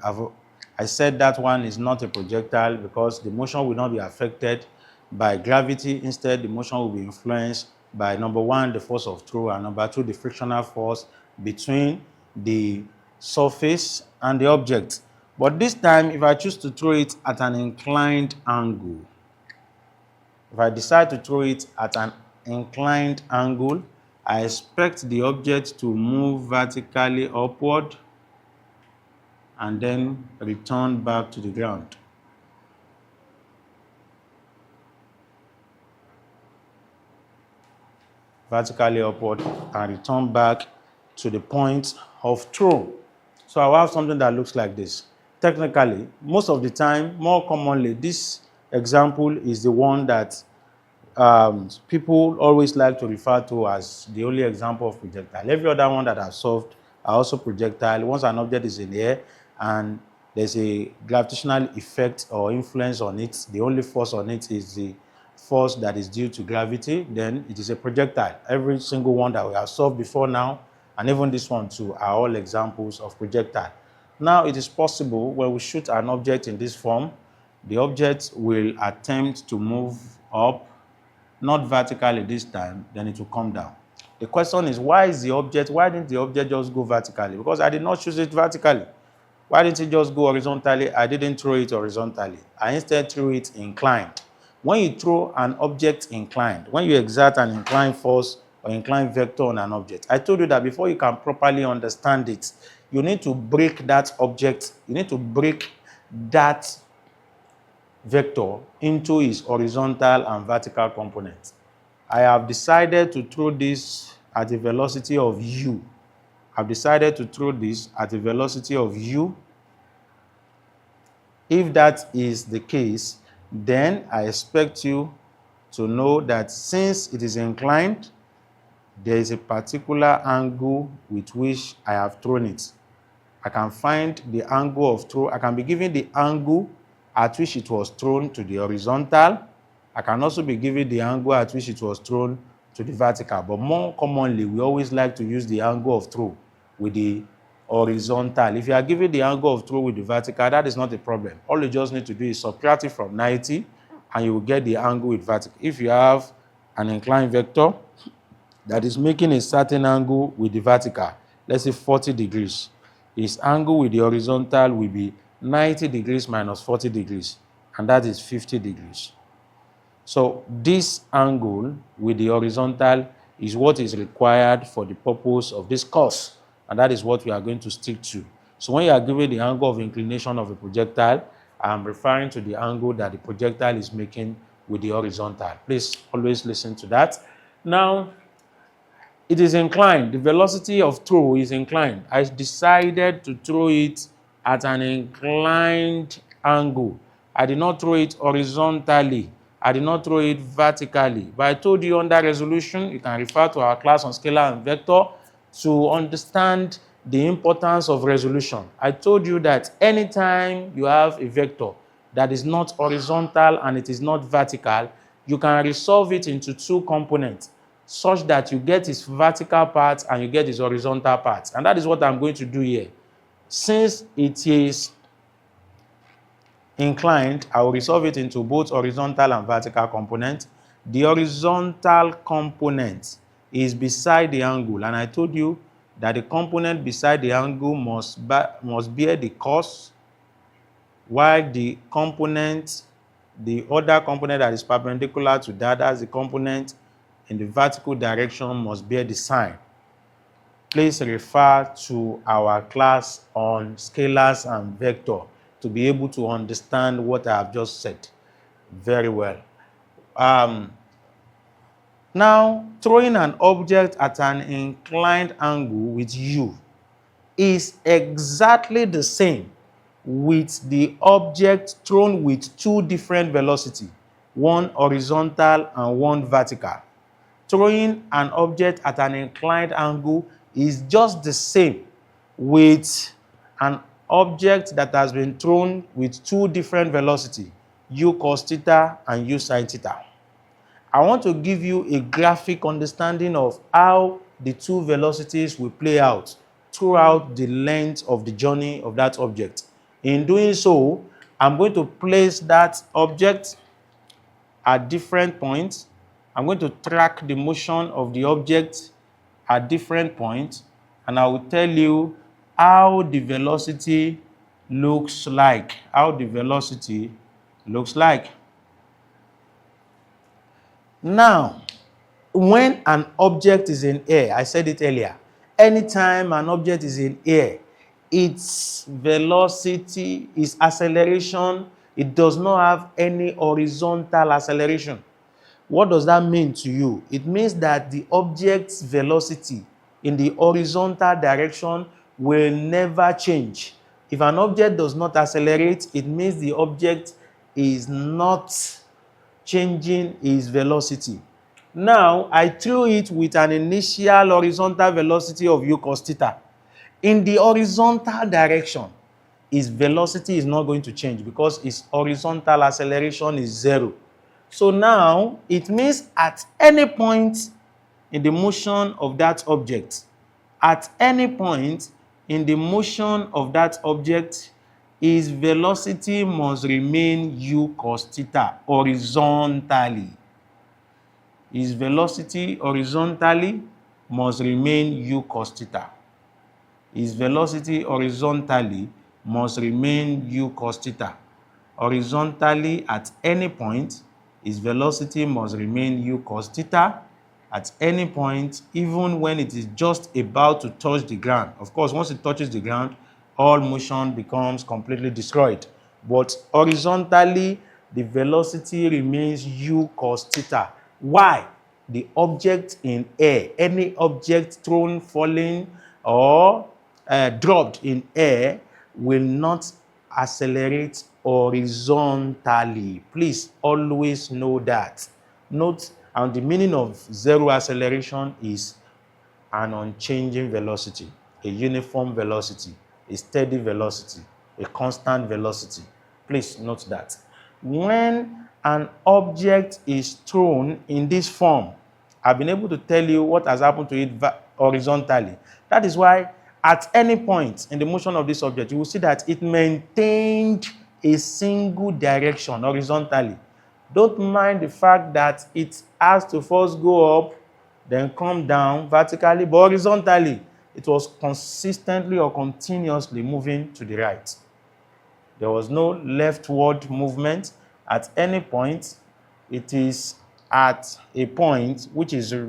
I said that one is not a projectile because the motion will not be affected by gravity. Instead, the motion will be influenced by number 1, the force of throw, and number 2, the frictional force between the surface and the object. But this time, if I choose to throw it at an inclined angle, if I decide to throw it at an inclined angle, I expect the object to move vertically upward and then return back to the ground. vertically upward, and return back to the point of throw. So I will have something that looks like this. Technically, most of the time, more commonly, this example is the one that people always like to refer to as the only example of projectile. Every other one that I've solved are also projectile. Once an object is in the air and there's a gravitational effect or influence on it, the only force on it is the force that is due to gravity, then it is a projectile. Every single one that we have solved before now, and even this one too, are all examples of projectile. Now, it is possible when we shoot an object in this form, the object will attempt to move up, not vertically this time, then it will come down. The question is, why didn't the object just go vertically? Because I did not choose it vertically. Why didn't it just go horizontally? I didn't throw it horizontally. I instead threw it inclined. When you throw an object inclined, when you exert an inclined force or inclined vector on an object, I told you that before you can properly understand it, you need to break that object, you need to break that vector into its horizontal and vertical components. I have decided to throw this at a velocity of u. I've decided to throw this at a velocity of u. If that is the case, then I expect you to know that since it is inclined, there is a particular angle with which I have thrown it. I can find the angle of throw. I can be given the angle at which it was thrown to the horizontal. I can also be given the angle at which it was thrown to the vertical. But more commonly, we always like to use the angle of throw with the horizontal. If you are given the angle of throw with the vertical, that is not a problem. All you just need to do is subtract it from 90, and you will get the angle with vertical. If you have an inclined vector that is making a certain angle with the vertical, let's say 40 degrees, its angle with the horizontal will be 90 degrees minus 40 degrees, and that is 50 degrees. So this angle with the horizontal is what is required for the purpose of this course, and that is what we are going to stick to. So when you are given the angle of inclination of a projectile, I am referring to the angle that the projectile is making with the horizontal. Please always listen to that. Now, it is inclined. The velocity of throw is inclined. I decided to throw it at an inclined angle. I did not throw it horizontally. I did not throw it vertically. But I told you under resolution, you can refer to our class on scalar and vector to understand the importance of resolution. I told you that anytime you have a vector that is not horizontal and it is not vertical, you can resolve it into two components, such that you get its vertical part and you get its horizontal part. And that is what I'm going to do here. Since it is inclined, I will resolve it into both horizontal and vertical components. The horizontal component is beside the angle, and I told you that the component beside the angle must bear the cos, while the other component that is perpendicular to that, that's the component in the vertical direction, must bear the sine. Please refer to our class on scalars and vector to be able to understand what I have just said very well. Now, throwing an object at an inclined angle with u is exactly the same with the object thrown with two different velocities, one horizontal and one vertical. Throwing an object at an inclined angle is just the same with an object that has been thrown with two different velocities, u cos theta and u sin theta. I want to give you a graphic understanding of how the two velocities will play out throughout the length of the journey of that object. In doing so, I'm going to place that object at different points. I'm going to track the motion of the object at different points, and I will tell you how the velocity looks like. Now, when an object is in air, I said it earlier, anytime an object is in air, its velocity, its acceleration, it does not have any horizontal acceleration. What does that mean to you? It means that the object's velocity in the horizontal direction will never change. If an object does not accelerate, it means the object is not changing its velocity. Now, I threw it with an initial horizontal velocity of u cos theta. In the horizontal direction, its velocity is not going to change because its horizontal acceleration is 0. So now, it means at any point in the motion of that object, at any point in the motion of that object, its velocity must remain u cos theta horizontally. Its velocity horizontally must remain u cos theta. Its velocity horizontally must remain u cos theta. Horizontally at any point, its velocity must remain u cos theta at any point, even when it is just about to touch the ground. Of course, once it touches the ground, all motion becomes completely destroyed. But horizontally, the velocity remains u cos theta. Why? The object in air, any object thrown, falling, or dropped in air will not accelerate horizontally. Please always know that. Note, and the meaning of zero acceleration is an unchanging velocity, a uniform velocity, a steady velocity, a constant velocity. Please note that. When an object is thrown in this form, I've been able to tell you what has happened to it horizontally. That is why at any point in the motion of this object, you will see that it maintained a single direction horizontally. Don't mind the fact that it has to first go up, then come down vertically, but horizontally, it was consistently or continuously moving to the right. There was no leftward movement. At any point, it is at a point which is to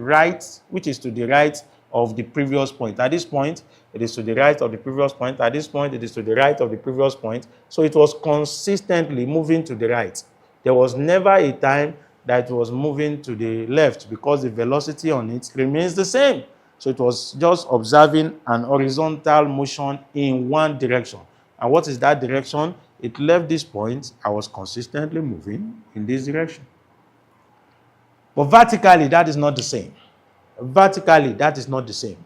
the right of the previous point. At this point, it is to the right of the previous point. At this point, it is to the right of the previous point. So it was consistently moving to the right. There was never a time that it was moving to the left because the velocity on it remains the same. So it was just observing an horizontal motion in one direction. And what is that direction? It left this point. I was consistently moving in this direction. But vertically, that is not the same. Vertically, that is not the same.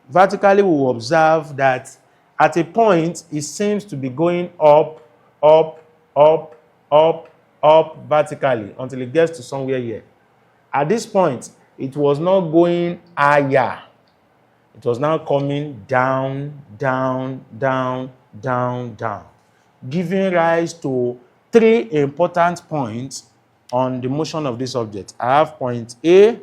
Vertically, we will observe that at a point, it seems to be going up, up, up, up, up vertically until it gets to somewhere here. At this point, it was not going higher. It was now coming down, down, down, down, down, giving rise to three important points on the motion of this object. I have point A,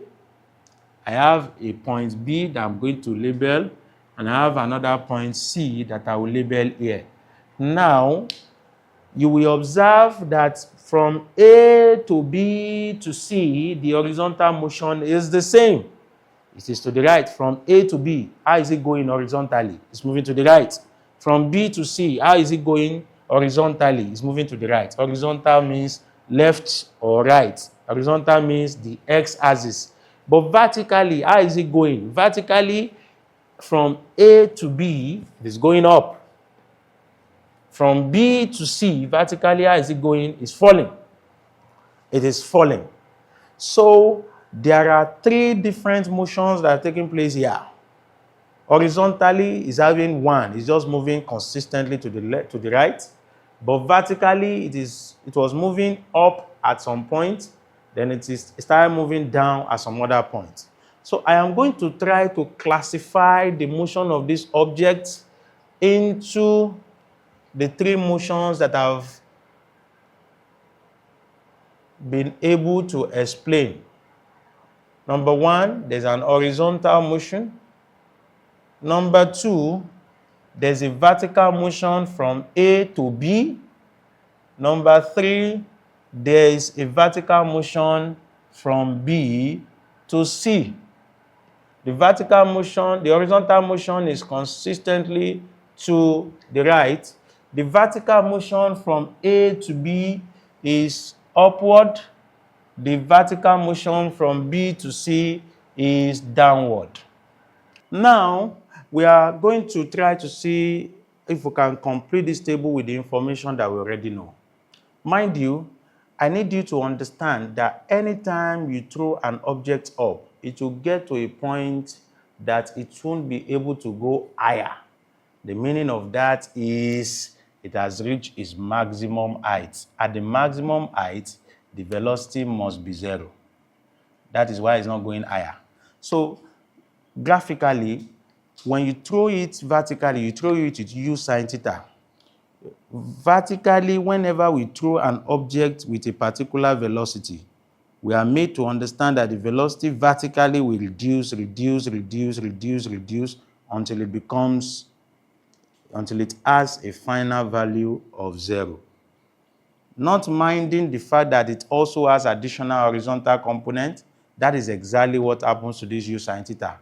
I have a point B that I'm going to label, and I have another point C that I will label here. Now, you will observe that from A to B to C, the horizontal motion is the same. It is to the right. From A to B, how is it going horizontally? It's moving to the right. From B to C, how is it going horizontally? It's moving to the right. Horizontal means left or right. Horizontal means the x-axis. But vertically, how is it going? Vertically, from A to B, it is going up. From B to C, vertically, how is it going? It's falling. It is falling. So, there are three different motions that are taking place here. Horizontally, is having one. It's just moving consistently to the left, to the right. But vertically, it was moving up at some point. Then it started moving down at some other point. So I am going to try to classify the motion of this object into the three motions that I've been able to explain. Number one, there's an horizontal motion. Number two, there's a vertical motion from A to B. Number three, there is a vertical motion from B to C. The vertical motion, the horizontal motion is consistently to the right. The vertical motion from A to B is upward. The vertical motion from B to C is downward. Now, we are going to try to see if we can complete this table with the information that we already know. Mind you, I need you to understand that anytime you throw an object up, it will get to a point that it won't be able to go higher. The meaning of that is it has reached its maximum height. At the maximum height, the velocity must be 0. That is why it's not going higher. So, graphically, when you throw it vertically, you throw it with u sine theta. Vertically, whenever we throw an object with a particular velocity, we are made to understand that the velocity vertically will reduce until it has a final value of 0. Not minding the fact that it also has additional horizontal component, that is exactly what happens to this u sine theta.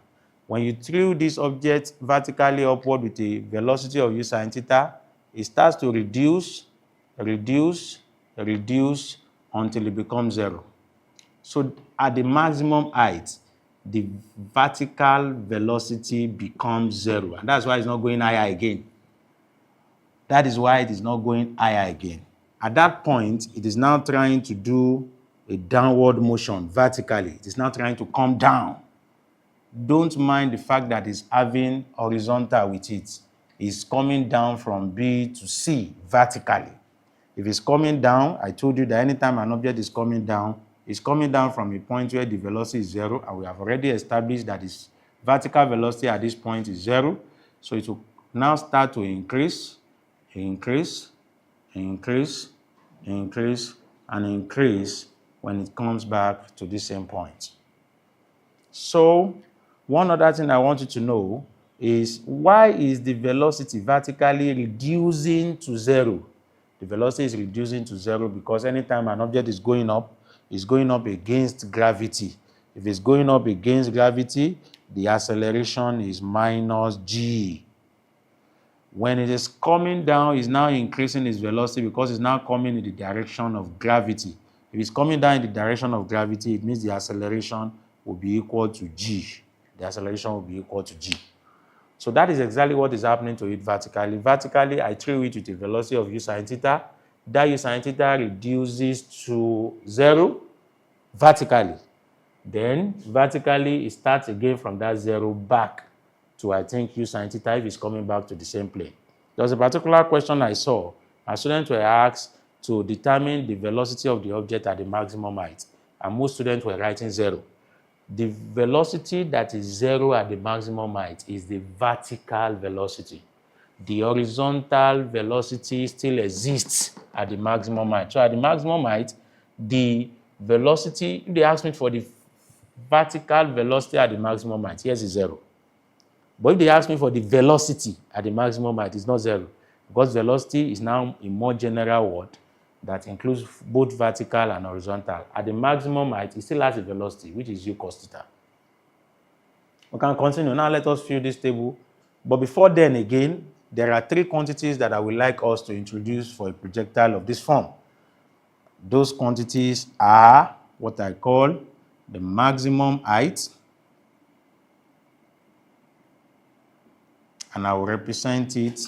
When you throw this object vertically upward with a velocity of u sine theta, it starts to reduce until it becomes 0. So at the maximum height, the vertical velocity becomes 0. And that's why it's not going higher again. That is why it is not going higher again. At that point, it is now trying to do a downward motion vertically. It is now trying to come down. Don't mind the fact that it's having horizontal with it. It's coming down from B to C vertically. If it's coming down, I told you that anytime an object is coming down, it's coming down from a point where the velocity is 0, and we have already established that its vertical velocity at this point is 0. So it will now start to increase, and increase when it comes back to the same point. So one other thing I want you to know is, why is the velocity vertically reducing to 0? The velocity is reducing to 0 because anytime an object is going up, it's going up against gravity. If it's going up against gravity, the acceleration is minus g. When it is coming down, it's now increasing its velocity because it's now coming in the direction of gravity. If it's coming down in the direction of gravity, it means the acceleration will be equal to g. The acceleration will be equal to g. So that is exactly what is happening to it vertically. Vertically, I throw it with a velocity of u sine theta. That u sine theta reduces to 0 vertically. Then vertically, it starts again from that 0 back to, I think, u sine theta if it's coming back to the same plane. There was a particular question I saw. A students were asked to determine the velocity of the object at the maximum height, and most students were writing 0. The velocity that is 0 at the maximum height is the vertical velocity. The horizontal velocity still exists at the maximum height. So at the maximum height, the velocity, if they ask me for the vertical velocity at the maximum height, yes, it's 0. But if they ask me for the velocity at the maximum height, it's not 0. Because velocity is now a more general word that includes both vertical and horizontal. At the maximum height, it still has a velocity, which is u cos theta. We can continue. Now let us fill this table. But before then again, there are 3 quantities that I would like us to introduce for a projectile of this form. Those quantities are what I call the maximum height, and I will represent it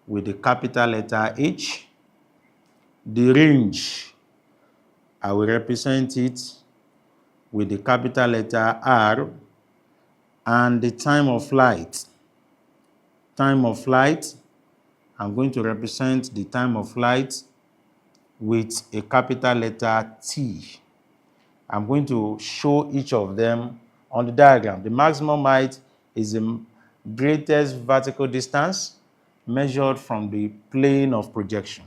with the capital letter H. The range, I will represent it with the capital letter R. And the time of flight, I'm going to represent the time of flight with a capital letter T. I'm going to show each of them on the diagram. The maximum height is the greatest vertical distance measured from the plane of projection.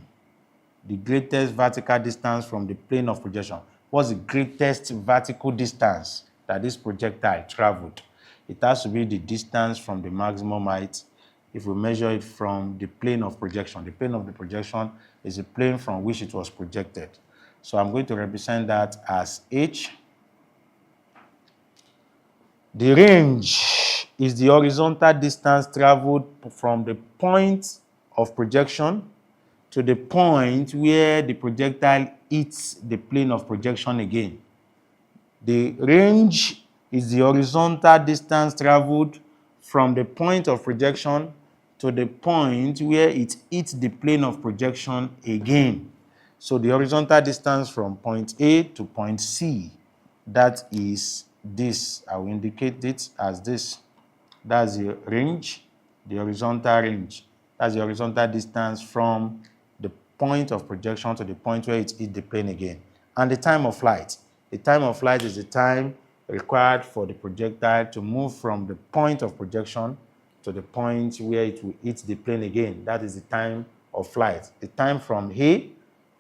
The greatest vertical distance from the plane of projection. What's the greatest vertical distance that this projectile traveled? It has to be the distance from the maximum height if we measure it from the plane of projection. The plane of the projection is the plane from which it was projected. So I'm going to represent that as H. The range is the horizontal distance traveled from the point of projection to the point where the projectile hits the plane of projection again. The range is the horizontal distance traveled from the point of projection to the point where it hits the plane of projection again. So the horizontal distance from point A to point C, that is this. I will indicate it as this. That's the range, the horizontal range. That's the horizontal distance from the point of projection to the point where it hits the plane again. And the time of flight. The time of flight is the time required for the projectile to move from the point of projection to the point where it will hit the plane again. That is the time of flight. The time from A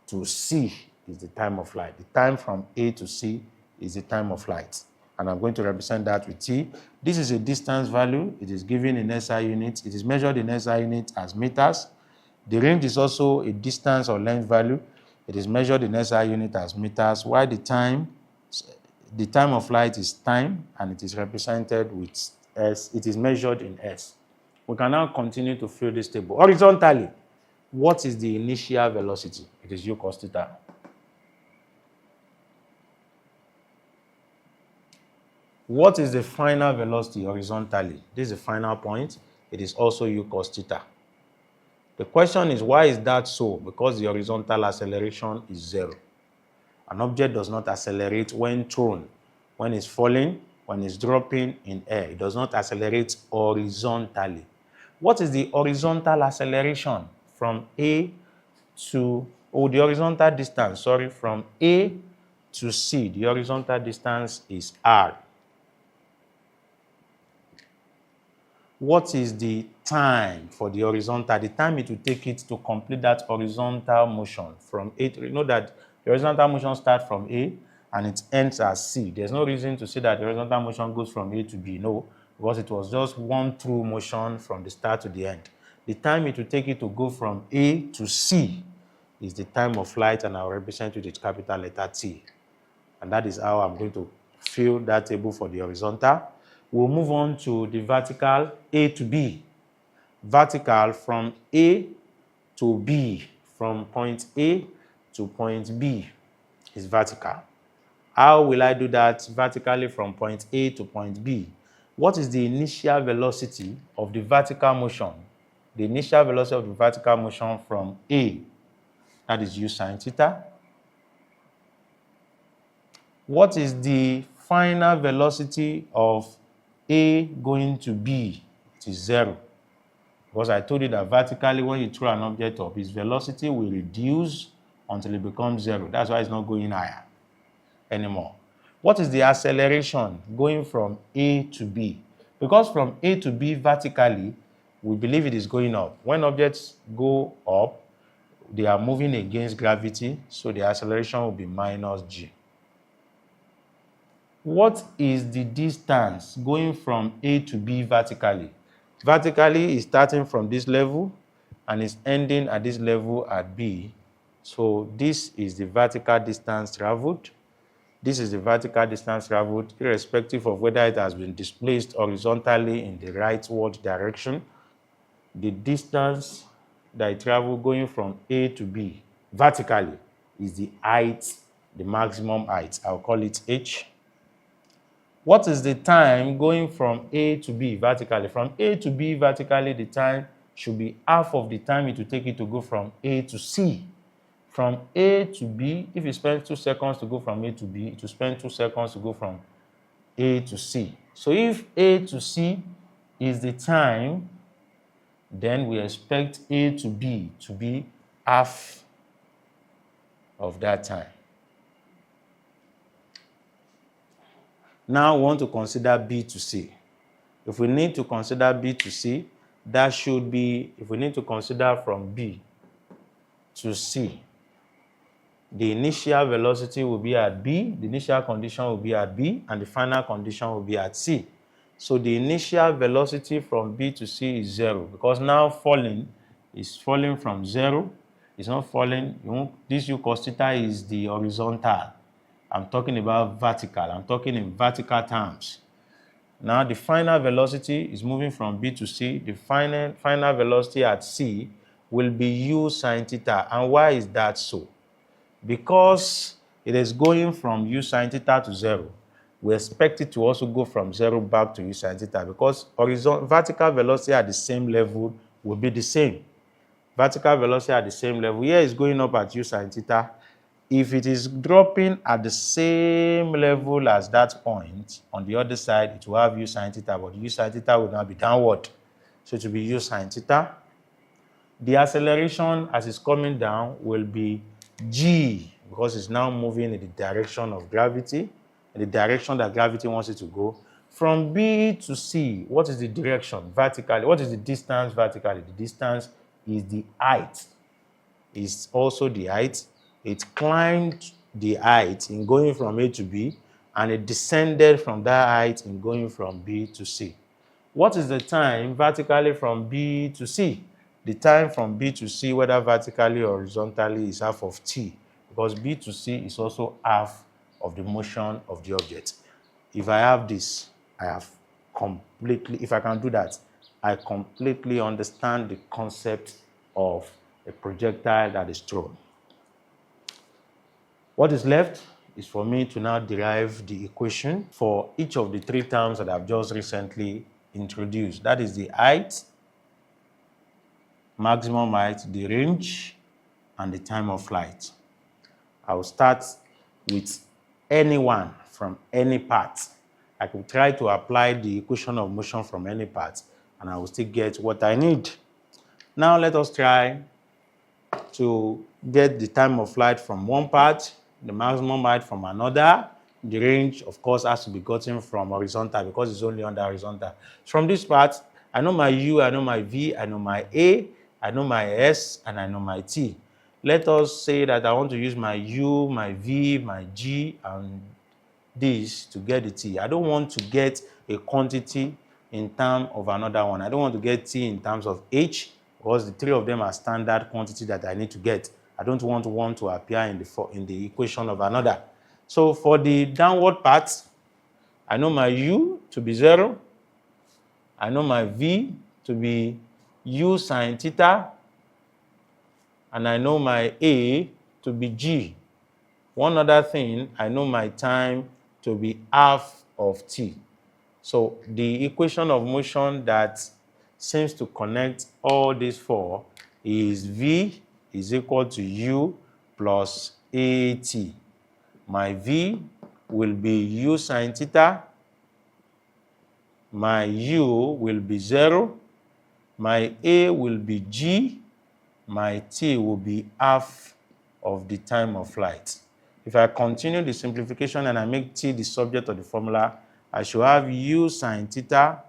to C is the time of flight. The time from A to C is the time of flight. And I'm going to represent that with T. This is a distance value. It is given in SI units. It is measured in SI units as meters. The range is also a distance or length value. It is measured in SI units as meters, while the time of flight is time, and it is represented with S. It is measured in S. We can now continue to fill this table. Horizontally, what is the initial velocity? It is u cos theta. What is the final velocity horizontally? This is the final point. It is also u cos theta. The question is, why is that so? Because the horizontal acceleration is 0. An object does not accelerate when thrown, when it's falling, when it's dropping in air. It does not accelerate horizontally. What is the horizontal acceleration from A to, the horizontal distance, from A to C? The horizontal distance is R. What is the time for the horizontal? The time it will take it to complete that horizontal motion from A to, you know that the horizontal motion starts from A and it ends at C. There's no reason to say that the horizontal motion goes from A to B. No, because it was just one through motion from the start to the end. The time it will take it to go from A to C is the time of flight, and I'll represent it with capital letter T. And that is how I'm going to fill that table for the horizontal. We'll move on to the vertical, A to B. Vertical from A to B, from point A to point B is vertical. How will I do that vertically from point A to point B? What is the initial velocity of the vertical motion? The initial velocity of the vertical motion from A, that is u sin theta. What is the final velocity of A going to B? It is 0. Because I told you that vertically, when you throw an object up, its velocity will reduce until it becomes 0. That's why it's not going higher anymore. What is the acceleration going from A to B? Because from A to B vertically, we believe it is going up. When objects go up, they are moving against gravity, so the acceleration will be minus g. What is the distance going from A to B vertically? Vertically is starting from this level and is ending at this level at B. So this is the vertical distance traveled. This is the vertical distance traveled, irrespective of whether it has been displaced horizontally in the rightward direction. The distance that it traveled going from A to B vertically is the height, the maximum height. I'll call it h. What is the time going from A to B vertically? From A to B vertically, the time should be half of the time it will take it to go from A to C. From A to B, if you spend 2 seconds to go from A to B, it will spend 2 seconds to go from A to C. So if A to C is the time, then we expect A to B to be half of that time. Now we want to consider B to C. If we need to consider B to C, that should be, if we need to consider from B to C, the initial velocity will be at B, the initial condition will be at B, and the final condition will be at C. So the initial velocity from B to C is 0, because now falling is falling from 0. It's not falling, this u cos theta is the horizontal. I'm talking about vertical. I'm talking in vertical terms. Now the final velocity is moving from B to C. The final velocity at C will be u sin theta. And why is that so? Because it is going from u sine theta to 0, we expect it to also go from 0 back to u sine theta, because vertical velocity at the same level will be the same. Vertical velocity at the same level. Here is going up at u sine theta. If it is dropping at the same level as that point, on the other side, it will have u sine theta, but u sine theta will now be downward. So it will be u sine theta. The acceleration as it's coming down will be g, because it's now moving in the direction of gravity, in the direction that gravity wants it to go. From B to C, what is the direction vertically? What is the distance vertically? The distance is the height. It's also the height. It climbed the height in going from A to B, and it descended from that height in going from B to C. What is the time vertically from B to C? The time from B to C, whether vertically or horizontally, is half of t, because B to C is also half of the motion of the object. If I have this, if I can do that, I completely understand the concept of a projectile that is thrown. What is left is for me to now derive the equation for each of the three terms that I've just recently introduced. That is the height, maximum height, the range, and the time of flight. I will start with anyone from any part. I could try to apply the equation of motion from any part, and I will still get what I need. Now let us try to get the time of flight from one part, the maximum height from another. The range, of course, has to be gotten from horizontal, because it's only on the horizontal. From this part, I know my u, I know my v, I know my a, I know my s, and I know my t. Let us say that I want to use my u, my v, my g, and this to get the t. I don't want to get a quantity in terms of another one. I don't want to get t in terms of h, because the three of them are standard quantity that I need to get. I don't want one to appear in the equation of another. So for the downward part, I know my u to be 0. I know my v to be u sine theta. And I know my a to be g. One other thing, I know my time to be half of t. So the equation of motion that seems to connect all these four is v is equal to u plus at. My v will be u sine theta. My u will be 0. My a will be g. My t will be half of the time of flight. If I continue the simplification and I make t the subject of the formula, I should have u sine theta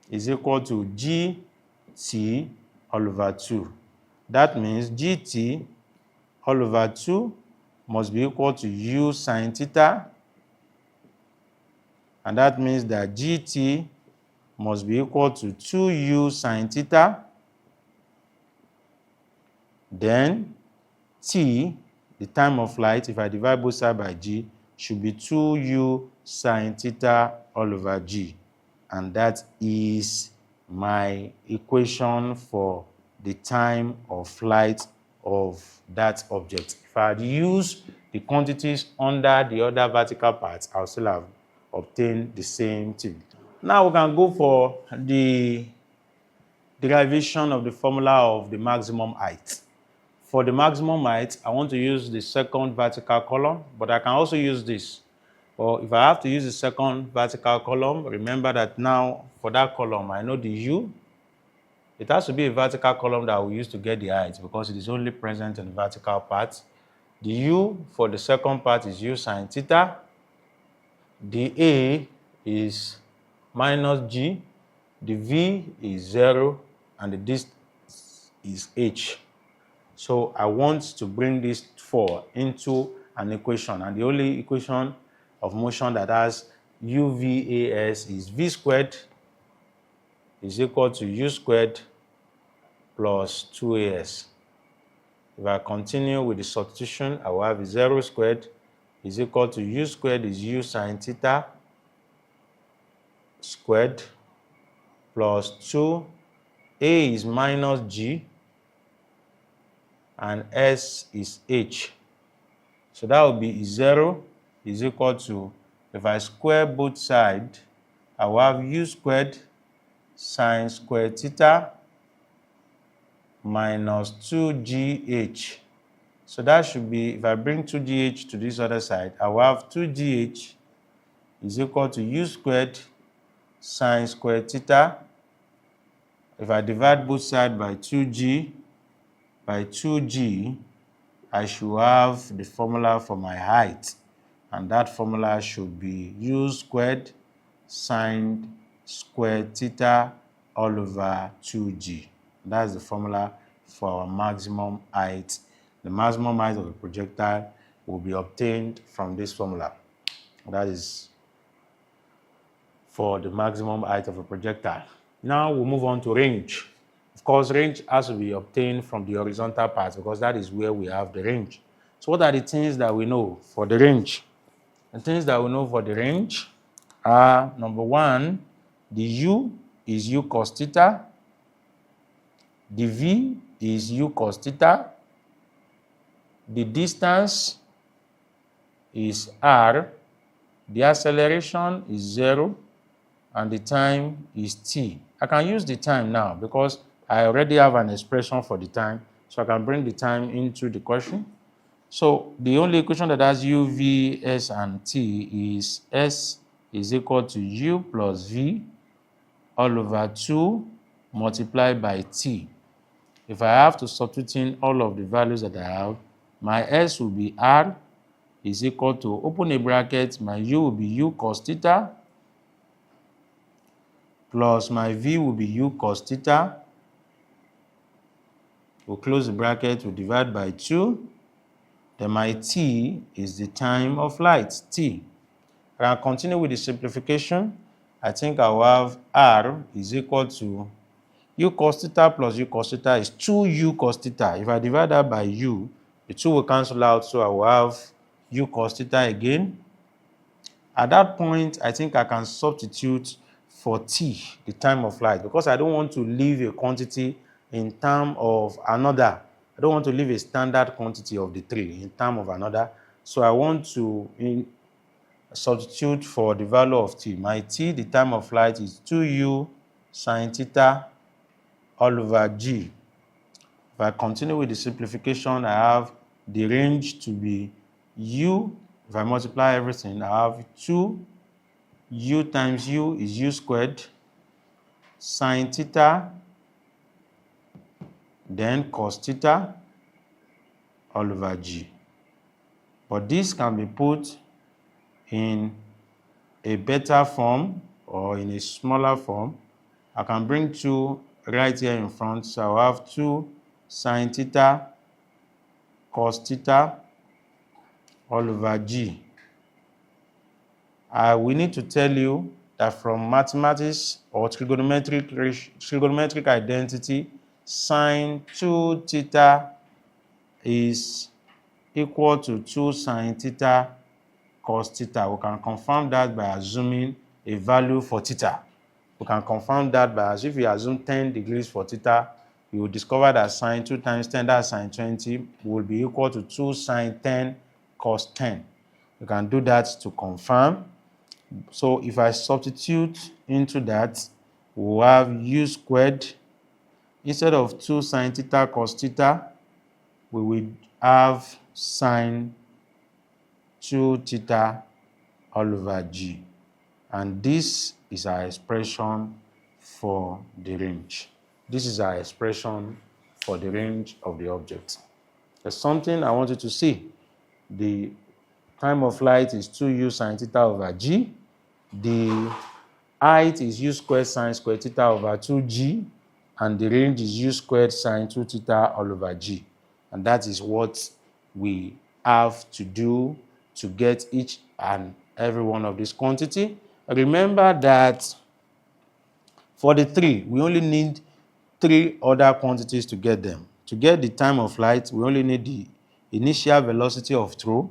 is equal to gt all over 2. That means gt all over 2 must be equal to u sine theta, and that means that gt must be equal to 2u sine theta. Then t, the time of flight, if I divide both sides by g, should be 2u sine theta all over g. And that is my equation for the time of flight of that object. If I had used the quantities under the other vertical parts, I would still have obtained the same thing. Now we can go for the derivation of the formula of the maximum height. For the maximum height, I want to use the second vertical column, but I can also use this. Or if I have to use the second vertical column, remember that now for that column, I know the u. It has to be a vertical column that we use to get the height, because it is only present in the vertical part. The u for the second part is u sine theta. The a is minus g. The v is 0, and the distance is h. So I want to bring these four into an equation, and the only equation of motion that has UVAS is v squared is equal to u squared plus 2as. If I continue with the substitution, I will have 0 squared is equal to u squared is u sine theta squared plus 2. A is minus g. and s is h. So that will be 0 is equal to, if I square both sides, I will have u squared sine squared theta minus 2gh. So that should be, if I bring 2gh to this other side, I will have 2gh is equal to u squared sine squared theta. If I divide both sides by 2g, I should have the formula for my height. And that formula should be u squared sine squared theta all over 2g. That's the formula for our maximum height. The maximum height of a projectile will be obtained from this formula. That is for the maximum height of a projectile. Now we'll move on to range. Of course, range has to be obtained from the horizontal part because that is where we have the range. So what are the things that we know for the range? The things that we know for the range are, number one, the u is u cos theta, the v is u cos theta, the distance is r, the acceleration is 0, and the time is t. I can use the time now because I already have an expression for the time, so I can bring the time into the question. So the only equation that has u, v, s, and t is s is equal to u plus v all over 2 multiplied by t. If I have to substitute in all of the values that I have, my s will be r is equal to, open a bracket, my u will be u cos theta plus my v will be u cos theta. We'll close the bracket, we'll divide by 2. Then my t is the time of light, t. And I'll continue with the simplification. I think I will have r is equal to u cos theta plus u cos theta is 2u cos theta. If I divide that by u, the 2 will cancel out, so I will have u cos theta again. At that point, I think I can substitute for t, the time of light, because I don't want to leave a quantity in terms of another. I don't want to leave a standard quantity of the 3 in terms of another. So I want to substitute for the value of t. My t, the time of light, is 2u sine theta all over g. If I continue with the simplification, I have the range to be u. If I multiply everything, I have 2u times u is u squared sine theta, then cos theta all over g. But this can be put in a better form or in a smaller form. I can bring 2 right here in front, so I'll have 2 sine theta cos theta all over g. We need to tell you that from mathematics or trigonometric identity, sine 2 theta is equal to 2 sine theta cos theta. We can confirm that by assuming a value for theta. We can confirm that by, as if we assume 10 degrees for theta, you will discover that sine 2 times 10, that's sine 20, will be equal to 2 sine 10 cos 10. You can do that to confirm. So if I substitute into that, we'll have u squared. Instead of 2 sine theta cos theta, we will have sine 2 theta all over g. And this is our expression for the range. This is our expression for the range of the object. There's something I want you to see. The time of light is 2u sine theta over g. The height is u squared sine squared theta over 2g. And the range is u squared sine 2 theta all over g. And that is what we have to do to get each and every one of this quantity. Remember that for the 3, we only need 3 other quantities to get them. To get the time of light, we only need the initial velocity of throw,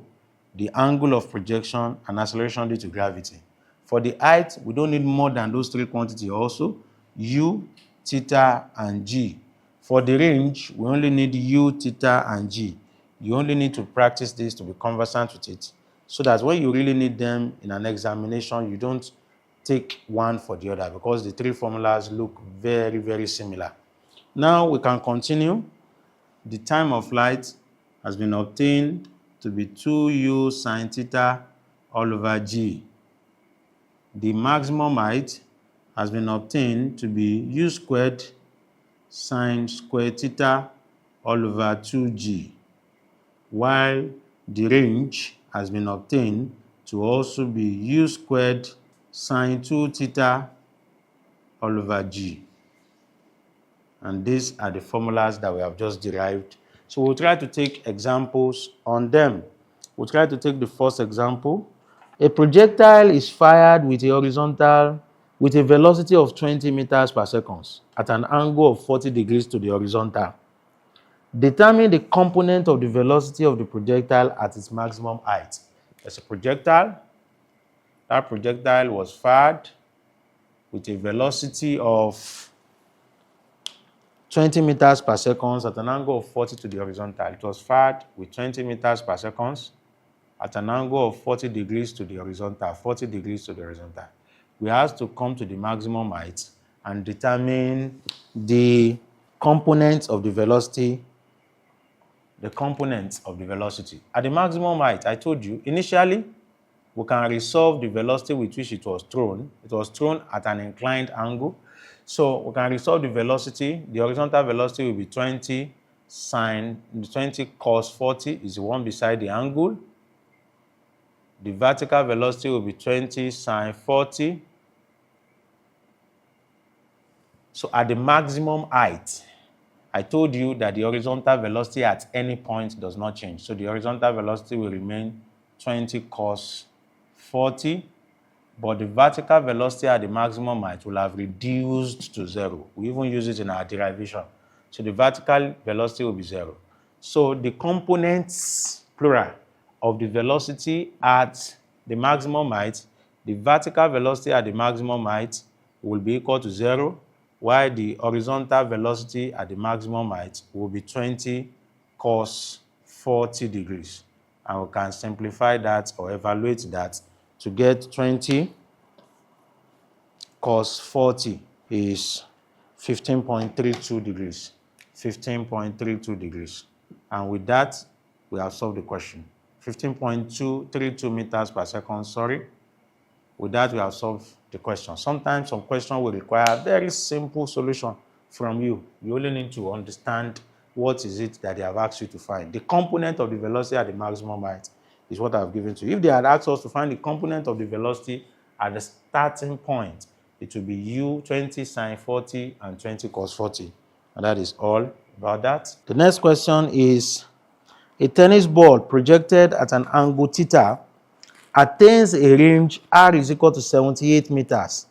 the angle of projection, and acceleration due to gravity. For the height, we don't need more than those 3 quantities also, u, theta, and g. For the range, we only need U, theta, and G. You only need to practice this to be conversant with it, so that when you really need them in an examination, you don't take one for the other, because the three formulas look very, very similar. Now we can continue. The time of flight has been obtained to be 2U sine theta all over G. The maximum height has been obtained to be U squared sine square theta all over 2G, while the range has been obtained to also be U squared sine 2 theta all over G. And these are the formulas that we have just derived. So we'll try to take examples on them. We'll try to take the first example. A projectile is fired with a velocity of 20 meters per second at an angle of 40 degrees to the horizontal. Determine the component of the velocity of the projectile at its maximum height. There's a projectile. That projectile was fired with a velocity of 20 meters per second at an angle of 40 to the horizontal. It was fired with 20 meters per second at an angle of 40 degrees to the horizontal, 40 degrees to the horizontal. We have to come to the maximum height and determine the components of the velocity. At the maximum height, I told you, initially, we can resolve the velocity with which it was thrown. It was thrown at an inclined angle. So we can resolve the velocity. The horizontal velocity will be 20 sine 20 cos 40 is the one beside the angle. The vertical velocity will be 20 sine 40. So at the maximum height, I told you that the horizontal velocity at any point does not change. So the horizontal velocity will remain 20 cos 40, but the vertical velocity at the maximum height will have reduced to 0. We even use it in our derivation. So the vertical velocity will be 0. So the components, plural, of the velocity at the maximum height, the vertical velocity at the maximum height will be equal to 0, while the horizontal velocity at the maximum height will be 20 cos 40 degrees. And we can simplify that or evaluate that to get 20 cos 40 is 15.32 degrees. 15.32 degrees. And with that, we have solved the question. 15.232 meters per second, sorry. With that, we have solved the question. Sometimes some question will require a very simple solution from you. You only need to understand what is it that they have asked you to find. The component of the velocity at the maximum height is what I have given to you. If they had asked us to find the component of the velocity at the starting point, it will be U 20 sine 40 and 20 cos 40. And that is all about that. The next question is, a tennis ball projected at an angle theta attains a range r is equal to 78 meters.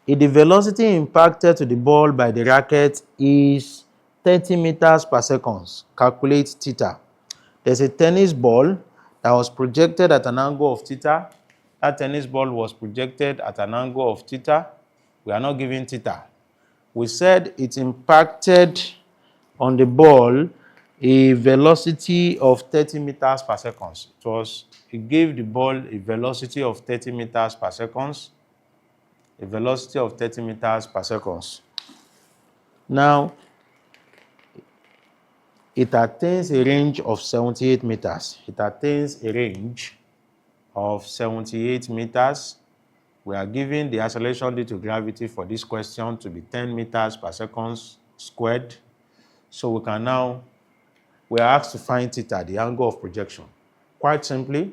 If the velocity impacted to the ball by the racket is 30 meters per second, calculate theta. There's a tennis ball that was projected at an angle of theta. That tennis ball was projected at an angle of theta. We are not giving theta. We said it impacted on the ball a velocity of 30 meters per second. It gave the ball a velocity of 30 meters per second. A velocity of 30 meters per second. Now, it attains a range of 78 meters. It attains a range of 78 meters. We are given the acceleration due to gravity for this question to be 10 meters per second squared. So we are asked to find theta, the angle of projection. Quite simply,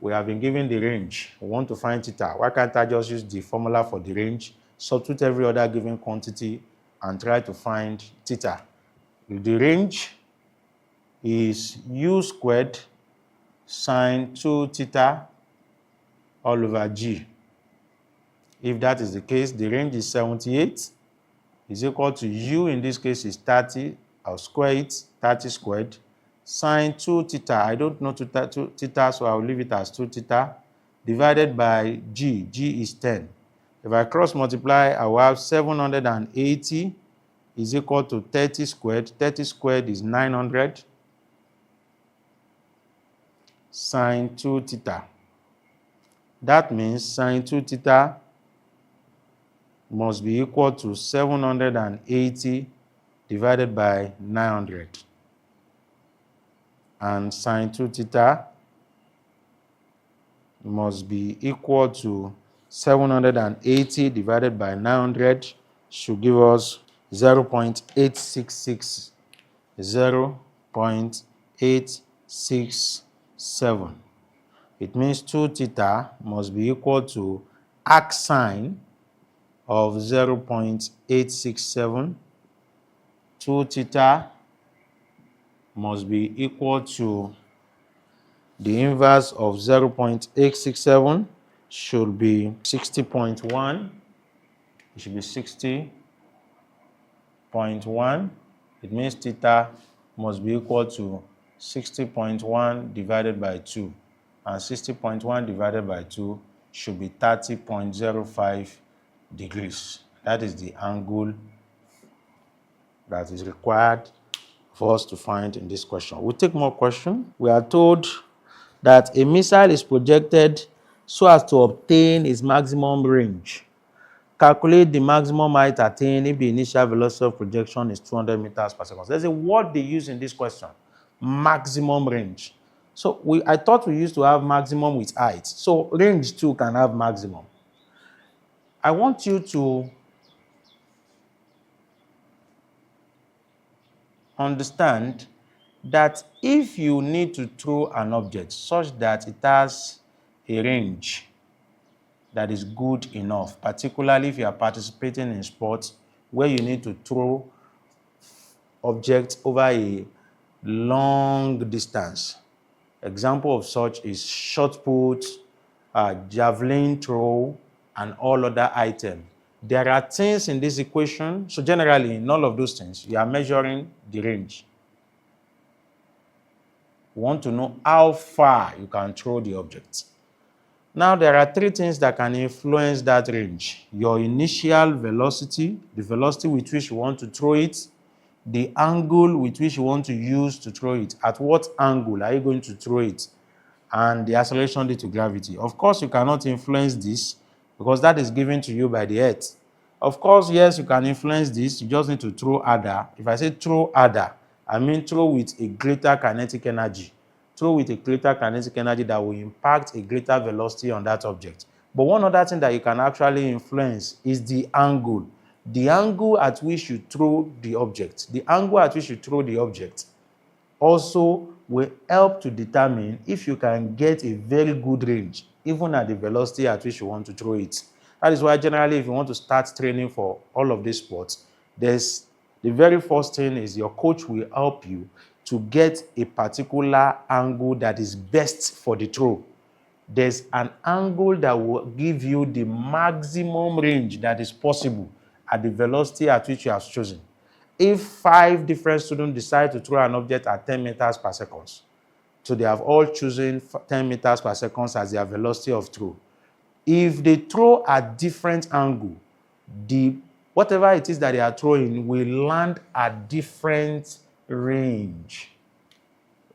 we have been given the range. We want to find theta. Why can't I just use the formula for the range, substitute every other given quantity, and try to find theta? The range is U squared sine 2 theta all over G. If that is the case, the range is 78 is equal to U, in this case is 30. I'll square it, 30 squared, sine 2 theta. I don't know theta, so I'll leave it as 2 theta, divided by G. G is 10. If I cross multiply, I will have 780 is equal to 30 squared. 30 squared is 900 sine 2 theta. That means sine 2 theta must be equal to 780 divided by 900. And sine 2 theta must be equal to 780 divided by 900 should give us 0.866. 0.867. It means 2 theta must be equal to arc sine of 0.867. 2 theta must be equal to the inverse of 0.867 should be 60.1. It should be 60.1. It means theta must be equal to 60.1 divided by 2. And 60.1 divided by 2 should be 30.05 degrees. That is the angle that is required for us to find in this question. We'll take more questions. We are told that a missile is projected so as to obtain its maximum range. Calculate the maximum height attained if the initial velocity of projection is 200 meters per second. There's a word they use in this question, maximum range. So I thought we used to have maximum with height. So range too can have maximum. I want you to understand that if you need to throw an object such that it has a range that is good enough, particularly if you are participating in sports where you need to throw objects over a long distance. Example of such is shot put, javelin throw, and all other items. There are things in this equation, so generally in all of those things, you are measuring the range. You want to know how far you can throw the object. Now, there are three things that can influence that range. Your initial velocity, the velocity with which you want to throw it, the angle with which you want to use to throw it, at what angle are you going to throw it, and the acceleration due to gravity. Of course, you cannot influence this because that is given to you by the Earth. Of course, yes, you can influence this. You just need to throw harder. If I say throw harder, I mean throw with a greater kinetic energy. Throw with a greater kinetic energy that will impact a greater velocity on that object. But one other thing that you can actually influence is the angle. The angle at which you throw the object. The angle at which you throw the object also will help to determine if you can get a very good range, even at the velocity at which you want to throw it. That is why generally if you want to start training for all of these sports, the very first thing is your coach will help you to get a particular angle that is best for the throw. There's an angle that will give you the maximum range that is possible at the velocity at which you have chosen. If 5 different students decide to throw an object at 10 meters per second, so they have all chosen 10 meters per second as their velocity of throw. If they throw at different angle, whatever it is that they are throwing will land at different range.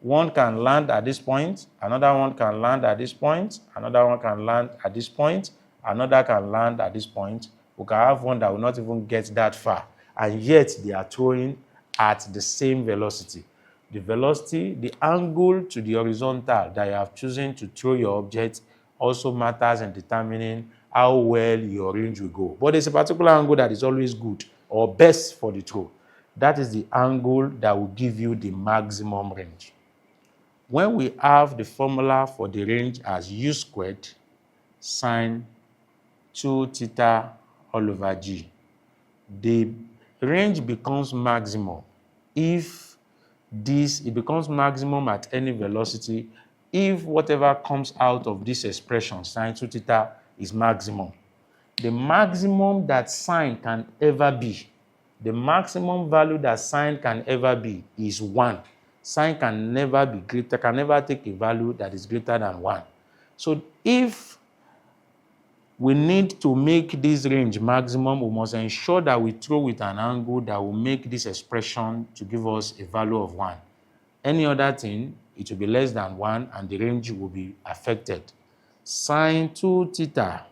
One can land at this point, another one can land at this point, another one can land at this point, another can land at this point. We can have one that will not even get that far, and yet they are throwing at the same velocity. The velocity, the angle to the horizontal that you have chosen to throw your object also matters in determining how well your range will go. But there's a particular angle that is always good or best for the throw. That is the angle that will give you the maximum range. When we have the formula for the range as u squared sine 2 theta all over g, the range becomes maximum if it becomes maximum at any velocity if whatever comes out of this expression sine 2 theta is maximum. The maximum that sine can ever be, the maximum value that sine can ever be is 1. Sine can never be greater, can never take a value that is greater than 1. So if we need to make this range maximum. We must ensure that we throw with an angle that will make this expression to give us a value of 1. Any other thing, it will be less than 1 and the range will be affected. Sine 2 theta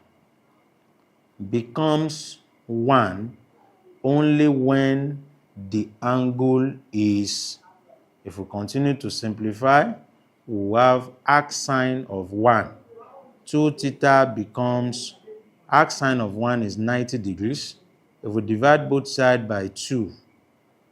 becomes 1 only when the angle is, if we continue to simplify, we will have arc sine of 1. 2 theta becomes, arc sine of 1 is 90 degrees. If we divide both sides by 2,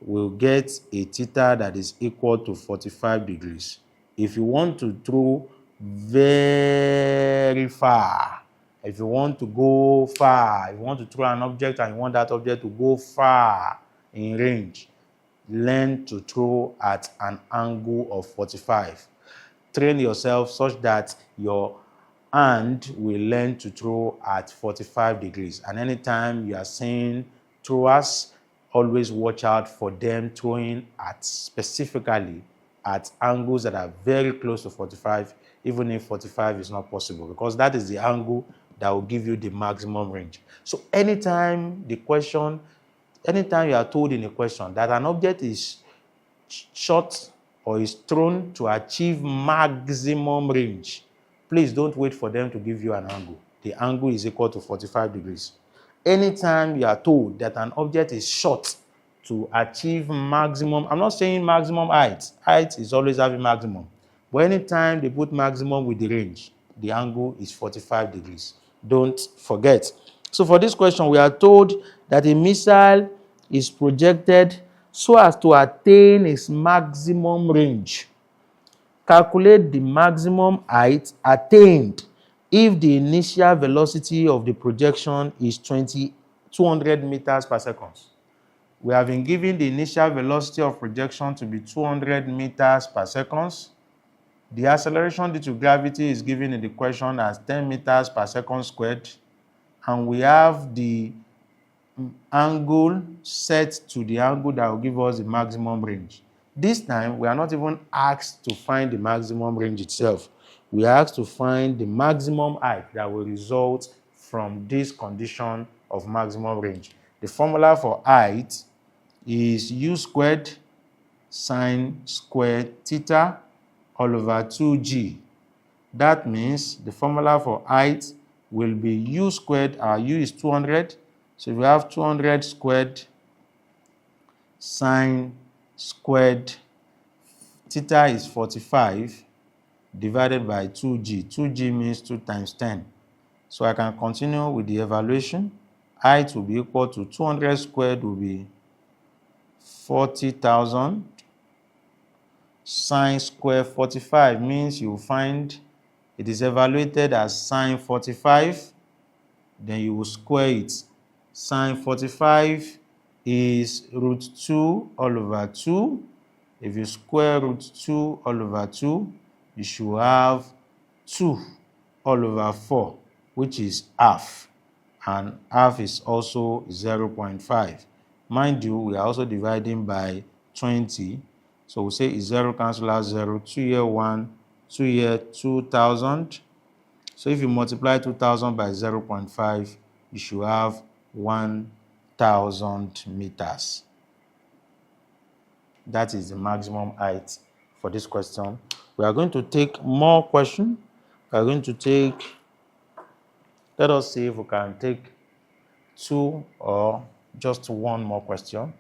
we'll get a theta that is equal to 45 degrees. If you want to throw very far, if you want to go far, if you want to throw an object and you want that object to go far in range, learn to throw at an angle of 45. Train yourself such that your hand will learn to throw at 45 degrees. And anytime you are seeing throwers, always watch out for them throwing at specifically at angles that are very close to 45, even if 45 is not possible, because that is the angle that will give you the maximum range. So anytime you are told in a question that an object is shot or is thrown to achieve maximum range, please don't wait for them to give you an angle. The angle is equal to 45 degrees. Anytime you are told that an object is shot to achieve maximum, I'm not saying maximum height. Height is always having maximum. But anytime they put maximum with the range, the angle is 45 degrees. Don't forget. So for this question, we are told that a missile is projected so as to attain its maximum range. Calculate the maximum height attained if the initial velocity of the projection is 200 meters per second. We have been given the initial velocity of projection to be 200 meters per second. The acceleration due to gravity is given in the question as 10 meters per second squared. And we have the angle set to the angle that will give us the maximum range. This time, we are not even asked to find the maximum range itself. We are asked to find the maximum height that will result from this condition of maximum range. The formula for height is u squared sine squared theta all over 2g. That means the formula for height will be u squared, our u is 200, so we have 200 squared sine squared theta is 45 divided by 2g. 2g means 2 times 10. So I can continue with the evaluation. Height will be equal to 200 squared will be 40,000. Sine square 45 means you find it is evaluated as sine 45, then you will square it. Sine 45 is root 2 all over 2. If you square root 2 all over 2, you should have 2 all over 4, which is half. And half is also 0.5. Mind you, we are also dividing by 20. So we say 0 cancel out 0, 2 here 1, 2 here 2,000. So if you multiply 2,000 by 0.5, you should have 1,000 meters. That is the maximum height for this question. We are going to take more questions. We are going to take, let us see if we can take 2 or just 1 more question.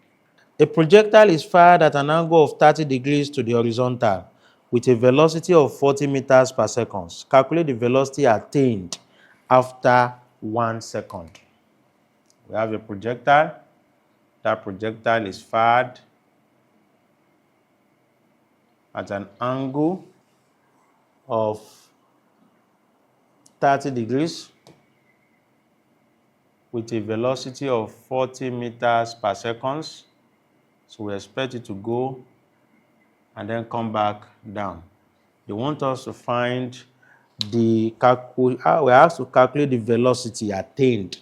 A projectile is fired at an angle of 30 degrees to the horizontal with a velocity of 40 meters per second. Calculate the velocity attained after 1 second. We have a projectile. That projectile is fired at an angle of 30 degrees with a velocity of 40 meters per second. So we expect it to go and then come back down. They want us to find we're asked to calculate the velocity attained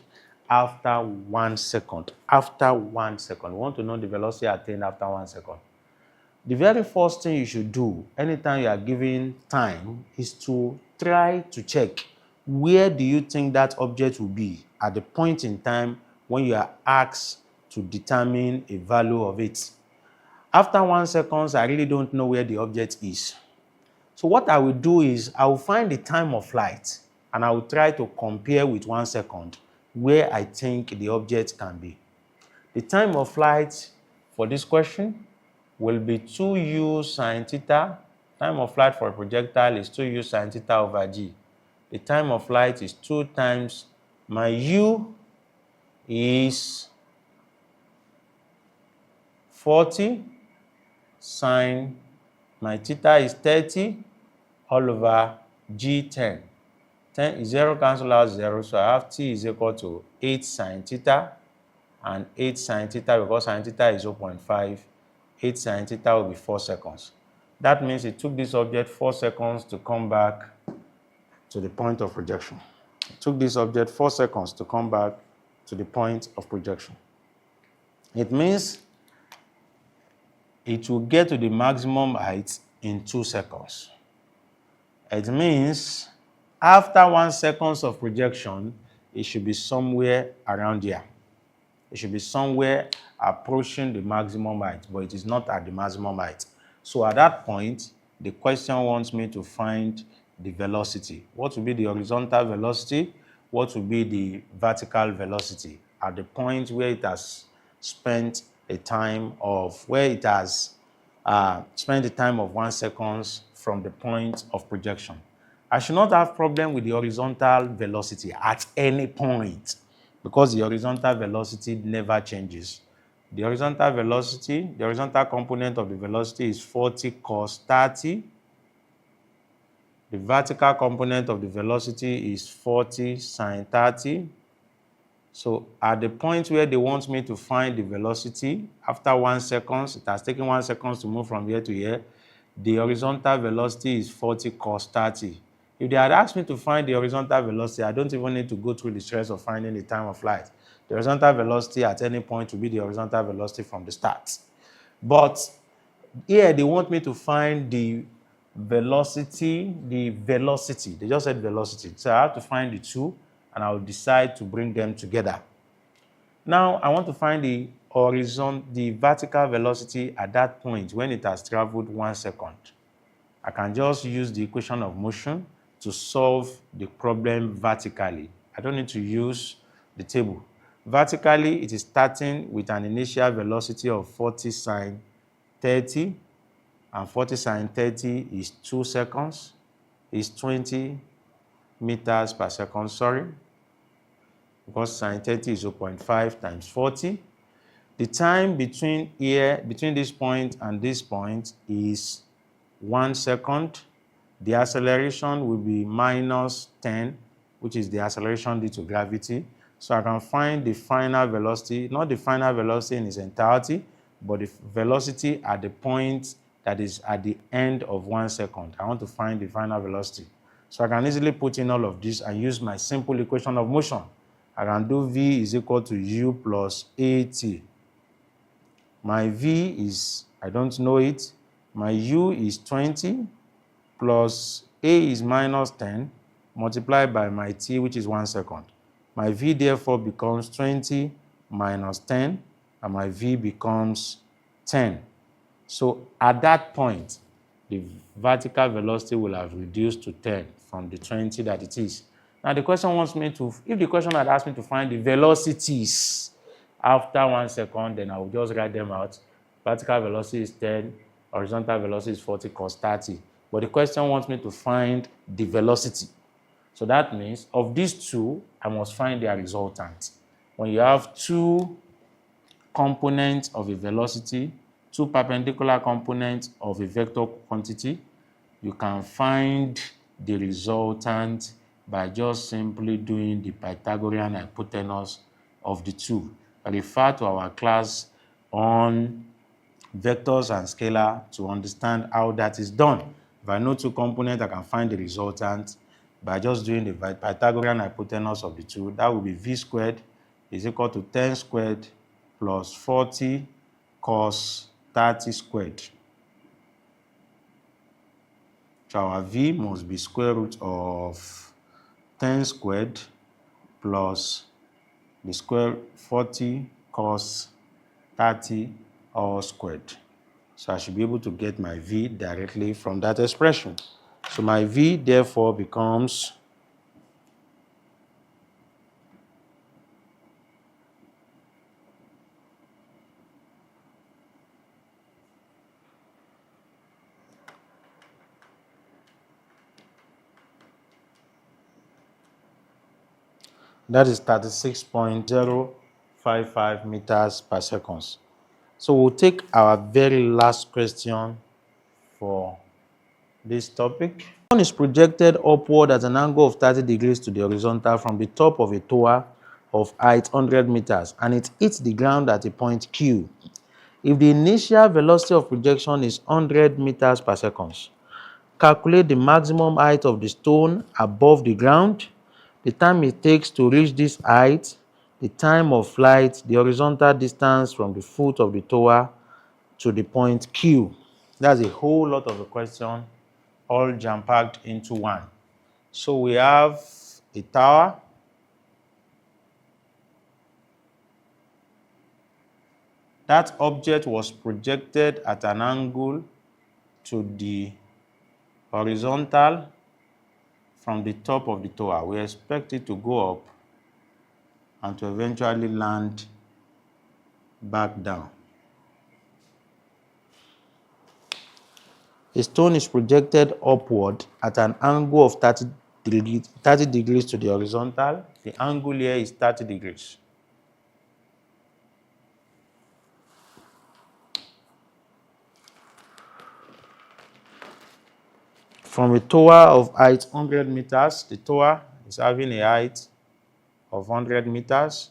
after 1 second. After 1 second. We want to know the velocity attained after 1 second. The very first thing you should do anytime you are given time is to try to check where do you think that object will be at the point in time when you are asked to determine a value of it? After 1 second, I really don't know where the object is. So what I will do is I will find the time of flight and I will try to compare with 1 second where I think the object can be. The time of flight for this question will be 2u sine theta. Time of flight for a projectile is 2u sine theta over g. The time of flight is 2 times my u is 40 sine my theta is 30 all over g 10. 10 is 0 cancel out 0, so I have t is equal to 8 sine theta and 8 sine theta because sine theta is 0.5. 8 sine theta will be 4 seconds. That means it took this object 4 seconds to come back to the point of projection. It took this object 4 seconds to come back to the point of projection. It means it will get to the maximum height in 2 seconds. It means after 1 second of projection, it should be somewhere around here. It should be somewhere approaching the maximum height, but it is not at the maximum height. So at that point, the question wants me to find the velocity. What will be the horizontal velocity? What will be the vertical velocity at the point where it has spent a time of, where it has spent the time of 1 second from the point of projection. I should not have problem with the horizontal velocity at any point because the horizontal velocity never changes. The horizontal velocity, the horizontal component of the velocity is 40 cos 30. The vertical component of the velocity is 40 sine 30. So at the point where they want me to find the velocity, after 1 second, it has taken 1 second to move from here to here, the horizontal velocity is 40 cos 30. If they had asked me to find the horizontal velocity, I don't even need to go through the stress of finding the time of flight. The horizontal velocity at any point will be the horizontal velocity from the start. But here they want me to find the velocity, they just said velocity. So I have to find the two and I'll decide to bring them together. Now I want to find the vertical velocity at that point when it has traveled 1 second. I can just use the equation of motion to solve the problem vertically. I don't need to use the table. Vertically, it is starting with an initial velocity of 40 sine 30, and 40 sine 30 is 2 seconds, is 20 meters per second, because sine 30 is 0.5 times 40. The time between this point and this point is 1 second. The acceleration will be minus 10, which is the acceleration due to gravity. So I can find the final velocity, not the final velocity in its entirety, but the velocity at the point that is at the end of 1 second. I want to find the final velocity. So I can easily put in all of this and use my simple equation of motion. I can do V is equal to U plus AT. My V is, I don't know it. My U is 20 plus A is minus 10 multiplied by my T, which is 1 second. My V therefore becomes 20 minus 10, and my V becomes 10. So at that point, the vertical velocity will have reduced to 10 from the 20 that it is. Now the question wants me to, if the question had asked me to find the velocities after 1 second, then I will just write them out. Vertical velocity is 10, horizontal velocity is 40 cos 30. But the question wants me to find the velocity. So that means of these two, I must find their resultant. When you have two components of a velocity, two perpendicular components of a vector quantity, you can find the resultant by just simply doing the Pythagorean hypotenuse of the two. I refer to our class on vectors and scalar to understand how that is done. If I know two components, I can find the resultant by just doing the Pythagorean hypotenuse of the two. That will be V squared is equal to 10 squared plus 40 cos 30 squared. So our V must be square root of 10 squared plus the square 40 cos 30 all squared. So I should be able to get my V directly from that expression. So my V therefore becomes that is 36.055 meters per second. So we'll take our very last question for this topic. One is projected upward at an angle of 30 degrees to the horizontal from the top of a tower of height 100 meters and it hits the ground at a point Q. If the initial velocity of projection is 100 meters per second, calculate the maximum height of the stone above the ground, the time it takes to reach this height, the time of flight, the horizontal distance from the foot of the tower to the point Q. That's a whole lot of a question, all jam-packed into one. So we have a tower. That object was projected at an angle to the horizontal from the top of the tower. We expect it to go up and to eventually land back down. A stone is projected upward at an angle of 30 degrees to the horizontal. The angle here is 30 degrees. From a tower of height 100 meters, the tower is having a height of 100 meters.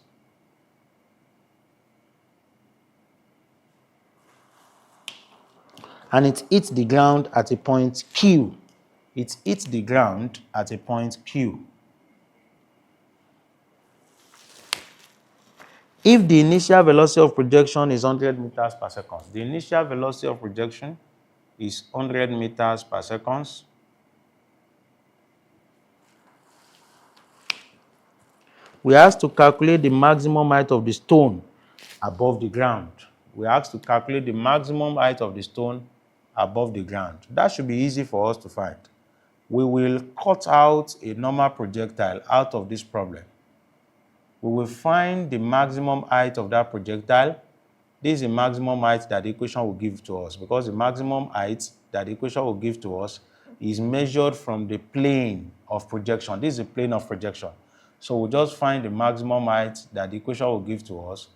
And it hits the ground at a point Q. It hits the ground at a point Q. If the initial velocity of projection is 100 meters per second, the initial velocity of projection is 100 meters per second. We have to calculate the maximum height of the stone above the ground. We have to calculate the maximum height of the stone above the ground. That should be easy for us to find. We will cut out a normal projectile out of this problem. We will find the maximum height of that projectile. This is the maximum height that the equation will give to us, because the maximum height that the equation will give to us is measured from the plane of projection. This is the plane of projection. So we'll just find the maximum height that the equation will give to us,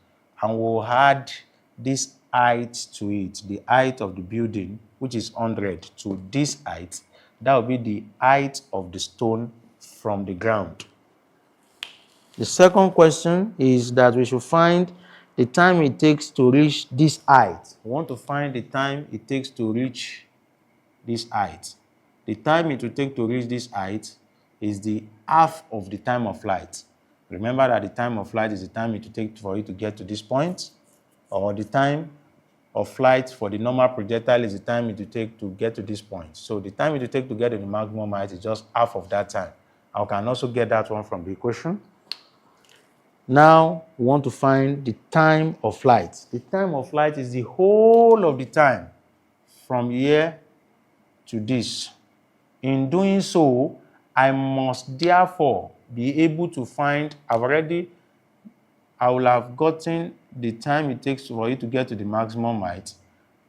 and we'll add this height to it, the height of the building, which is 100, to this height. That will be the height of the stone from the ground. The second question is that we should find the time it takes to reach this height. We want to find the time it takes to reach this height. The time it will take to reach this height is the half of the time of flight. Remember that the time of flight is the time it will take for you to get to this point, or the time of flight for the normal projectile is the time it will take to get to this point. So the time it will take to get to the maximum height is just half of that time. I can also get that one from the equation. Now we want to find the time of flight. The time of flight is the whole of the time from here to this. In doing so, I must therefore be able to find, I will have gotten the time it takes for you to get to the maximum height.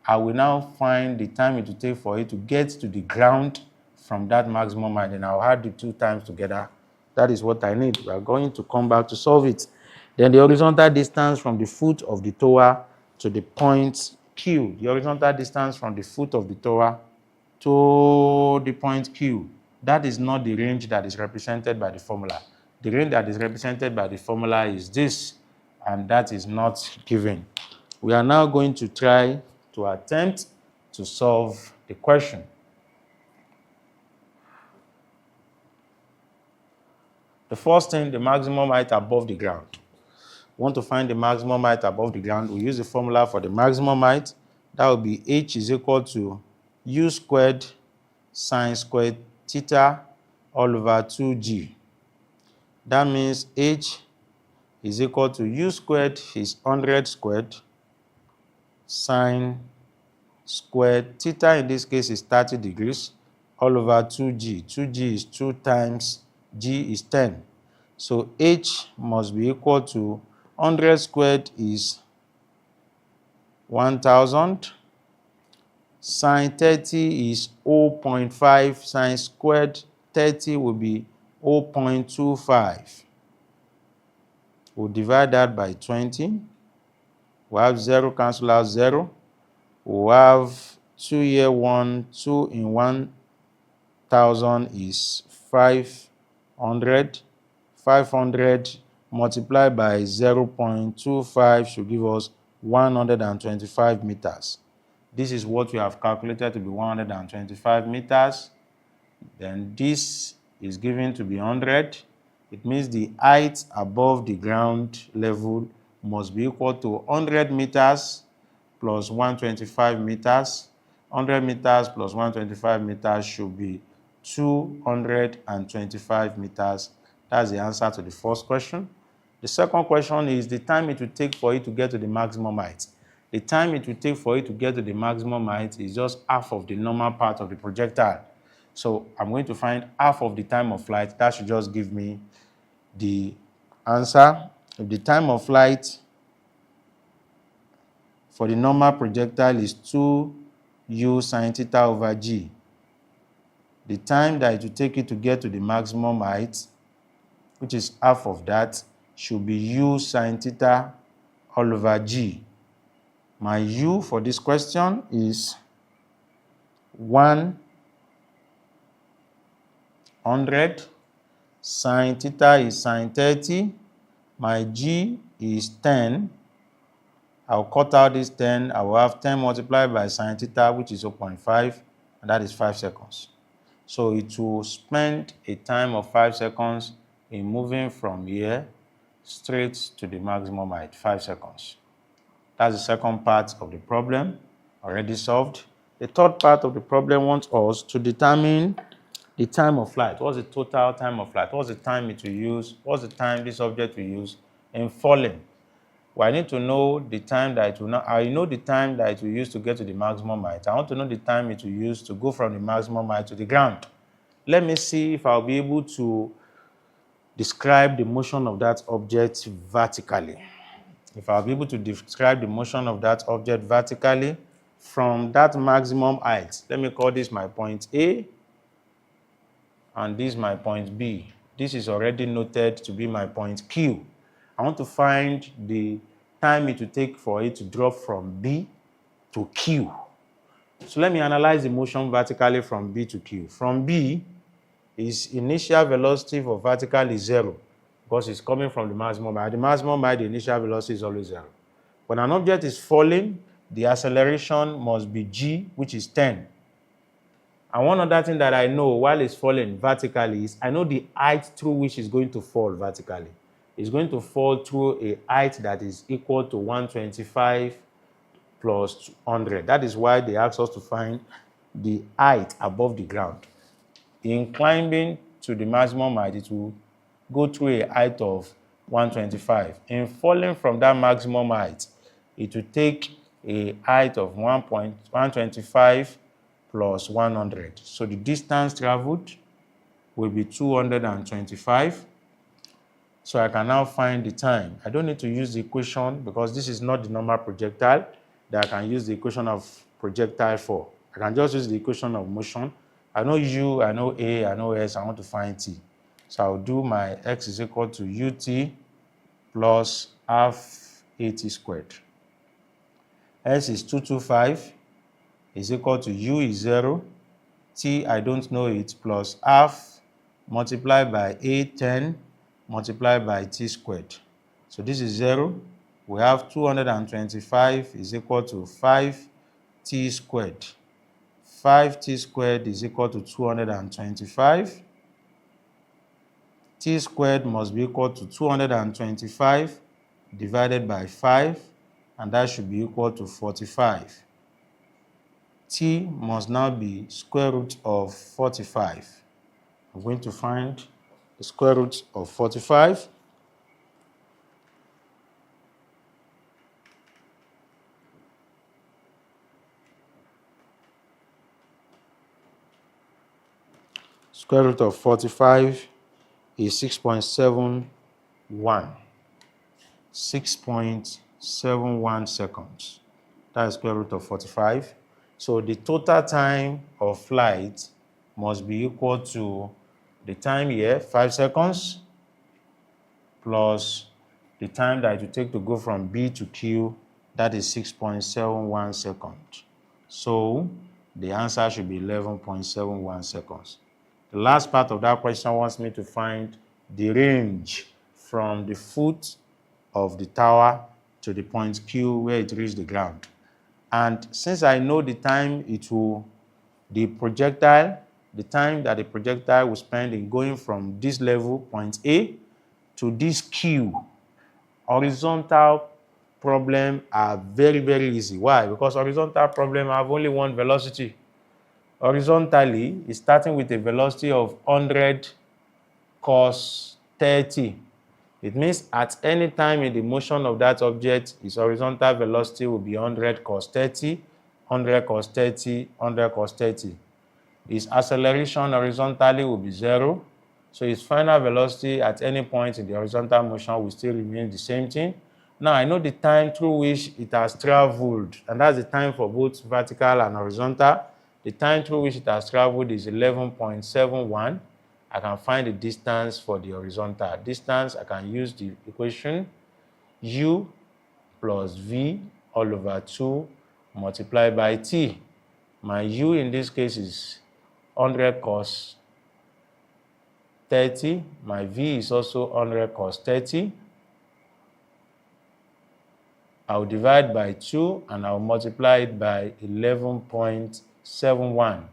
I will now find the time it will take for you to get to the ground from that maximum height, and I'll add the two times together. That is what I need. We are going to come back to solve it. Then the horizontal distance from the foot of the tower to the point Q. The horizontal distance from the foot of the tower to the point Q. That is not the range that is represented by the formula. The range that is represented by the formula is this, and that is not given. We are now going to try to attempt to solve the question. The first thing, the maximum height above the ground. We want to find the maximum height above the ground. We use the formula for the maximum height. That will be h is equal to u² sine squared theta all over 2g. That means h is equal to u squared is 100 squared sine squared. Theta in this case is 30 degrees all over 2g. 2g is 2 times g is 10. So h must be equal to 100 squared is 1000. Sine 30 is 0.5. Sine squared 30 will be 0.25. We'll divide that by 20. We'll have 0 cancel out 0. We'll have 2 here 1. 2 in 1000 is 500. 500 multiplied by 0.25 should give us 125 meters. This is what we have calculated to be 125 meters. Then this is given to be 100. It means the height above the ground level must be equal to 100 meters plus 125 meters. 100 meters plus 125 meters should be 225 meters. That's the answer to the first question. The second question is the time it will take for it to get to the maximum height. The time it will take for it to get to the maximum height is just half of the normal part of the projectile. So I'm going to find half of the time of flight. That should just give me the answer. If the time of flight for the normal projectile is 2u sine theta over g, the time that it will take it to get to the maximum height, which is half of that, should be u sine theta all over g. My u for this question is 100. Sine theta is sine 30. My g is 10. I'll cut out this 10. I will have 10 multiplied by sine theta, which is 0.5, and that is 5 seconds. So it will spend a time of 5 seconds in moving from here straight to the maximum height, 5 seconds. That's the second part of the problem, already solved. The third part of the problem wants us to determine the time of flight. What's the total time of flight? What's the time it will use? What's the time this object will use in falling? Well, I need to know the time that it will not. I know the time that it will use to get to the maximum height. I want to know the time it will use to go from the maximum height to the ground. Let me see if I'll be able to describe the motion of that object vertically. If I'll be able to describe the motion of that object vertically from that maximum height, let me call this my point A, and this my point B. This is already noted to be my point Q. I want to find the time it will take for it to drop from B to Q. So let me analyze the motion vertically from B to Q. From B, its initial velocity for vertical is 0 because it's coming from the maximum height. The maximum height, the initial velocity is always 0. When an object is falling, the acceleration must be g, which is 10. And one other thing that I know while it's falling vertically is I know the height through which it's going to fall vertically. It's going to fall through a height that is equal to 125 plus 100. That is why they asked us to find the height above the ground. In climbing to the maximum height, it will go through a height of 125. In falling from that maximum height, it will take a height of 125 plus 100. So the distance traveled will be 225. So I can now find the time. I don't need to use the equation because this is not the normal projectile that I can use the equation of projectile for. I can just use the equation of motion. I know u, I know a, I know s, I want to find t. So I'll do my x is equal to ut plus half at squared. S is 225 is equal to u is 0, t I don't know it, plus half multiplied by a 10 multiplied by t squared. So this is 0. We have 225 is equal to 5t squared. 5t squared is equal to 225. T squared must be equal to 225 divided by 5, and that should be equal to 45. T must now be square root of 45. I'm going to find the square root of 45 square root of 45 is 6.71. 6.71 seconds. That is square root of 45. So the total time of flight must be equal to the time here, 5 seconds, plus the time that it will take to go from B to Q, that is 6.71 seconds. So the answer should be 11.71 seconds. The last part of that question wants me to find the range from the foot of the tower to the point Q where it reached the ground. And since I know the time the time that the projectile will spend in going from this level, point A, to this Q, horizontal problems are very, very easy. Why? Because horizontal problems have only one velocity. Horizontally, it's starting with a velocity of 100 cos 30. It means at any time in the motion of that object, its horizontal velocity will be 100 cos 30, 100 cos 30, 100 cos 30. Its acceleration horizontally will be 0. So its final velocity at any point in the horizontal motion will still remain the same thing. Now I know the time through which it has traveled, and that's the time for both vertical and horizontal. The time through which it has traveled is 11.71. I can find the distance for the horizontal. Distance, I can use the equation u plus v all over 2 multiplied by t. My u in this case is 100 cos 30. My v is also 100 cos 30. I'll divide by 2 and I'll multiply it by 11.71.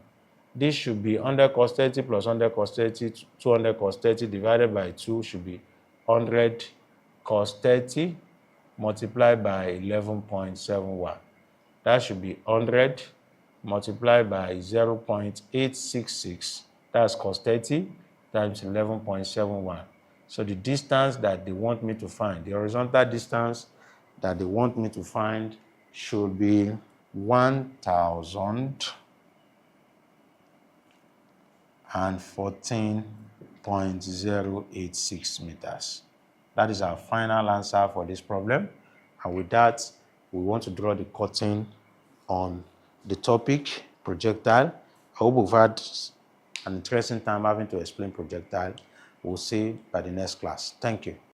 This should be 100 cos 30 plus 100 cos 30, 200 cos 30 divided by 2 should be 100 cos 30 multiplied by 11.71. That should be 100 multiplied by 0.866. That's cos 30 times 11.71. So the distance that they want me to find, the horizontal distance that they want me to find should be 1,014.086 meters. That is our final answer for this problem. And with that, we want to draw the curtain on the topic projectile. I hope we've had an interesting time having to explain projectile. We'll see you by the next class. Thank you.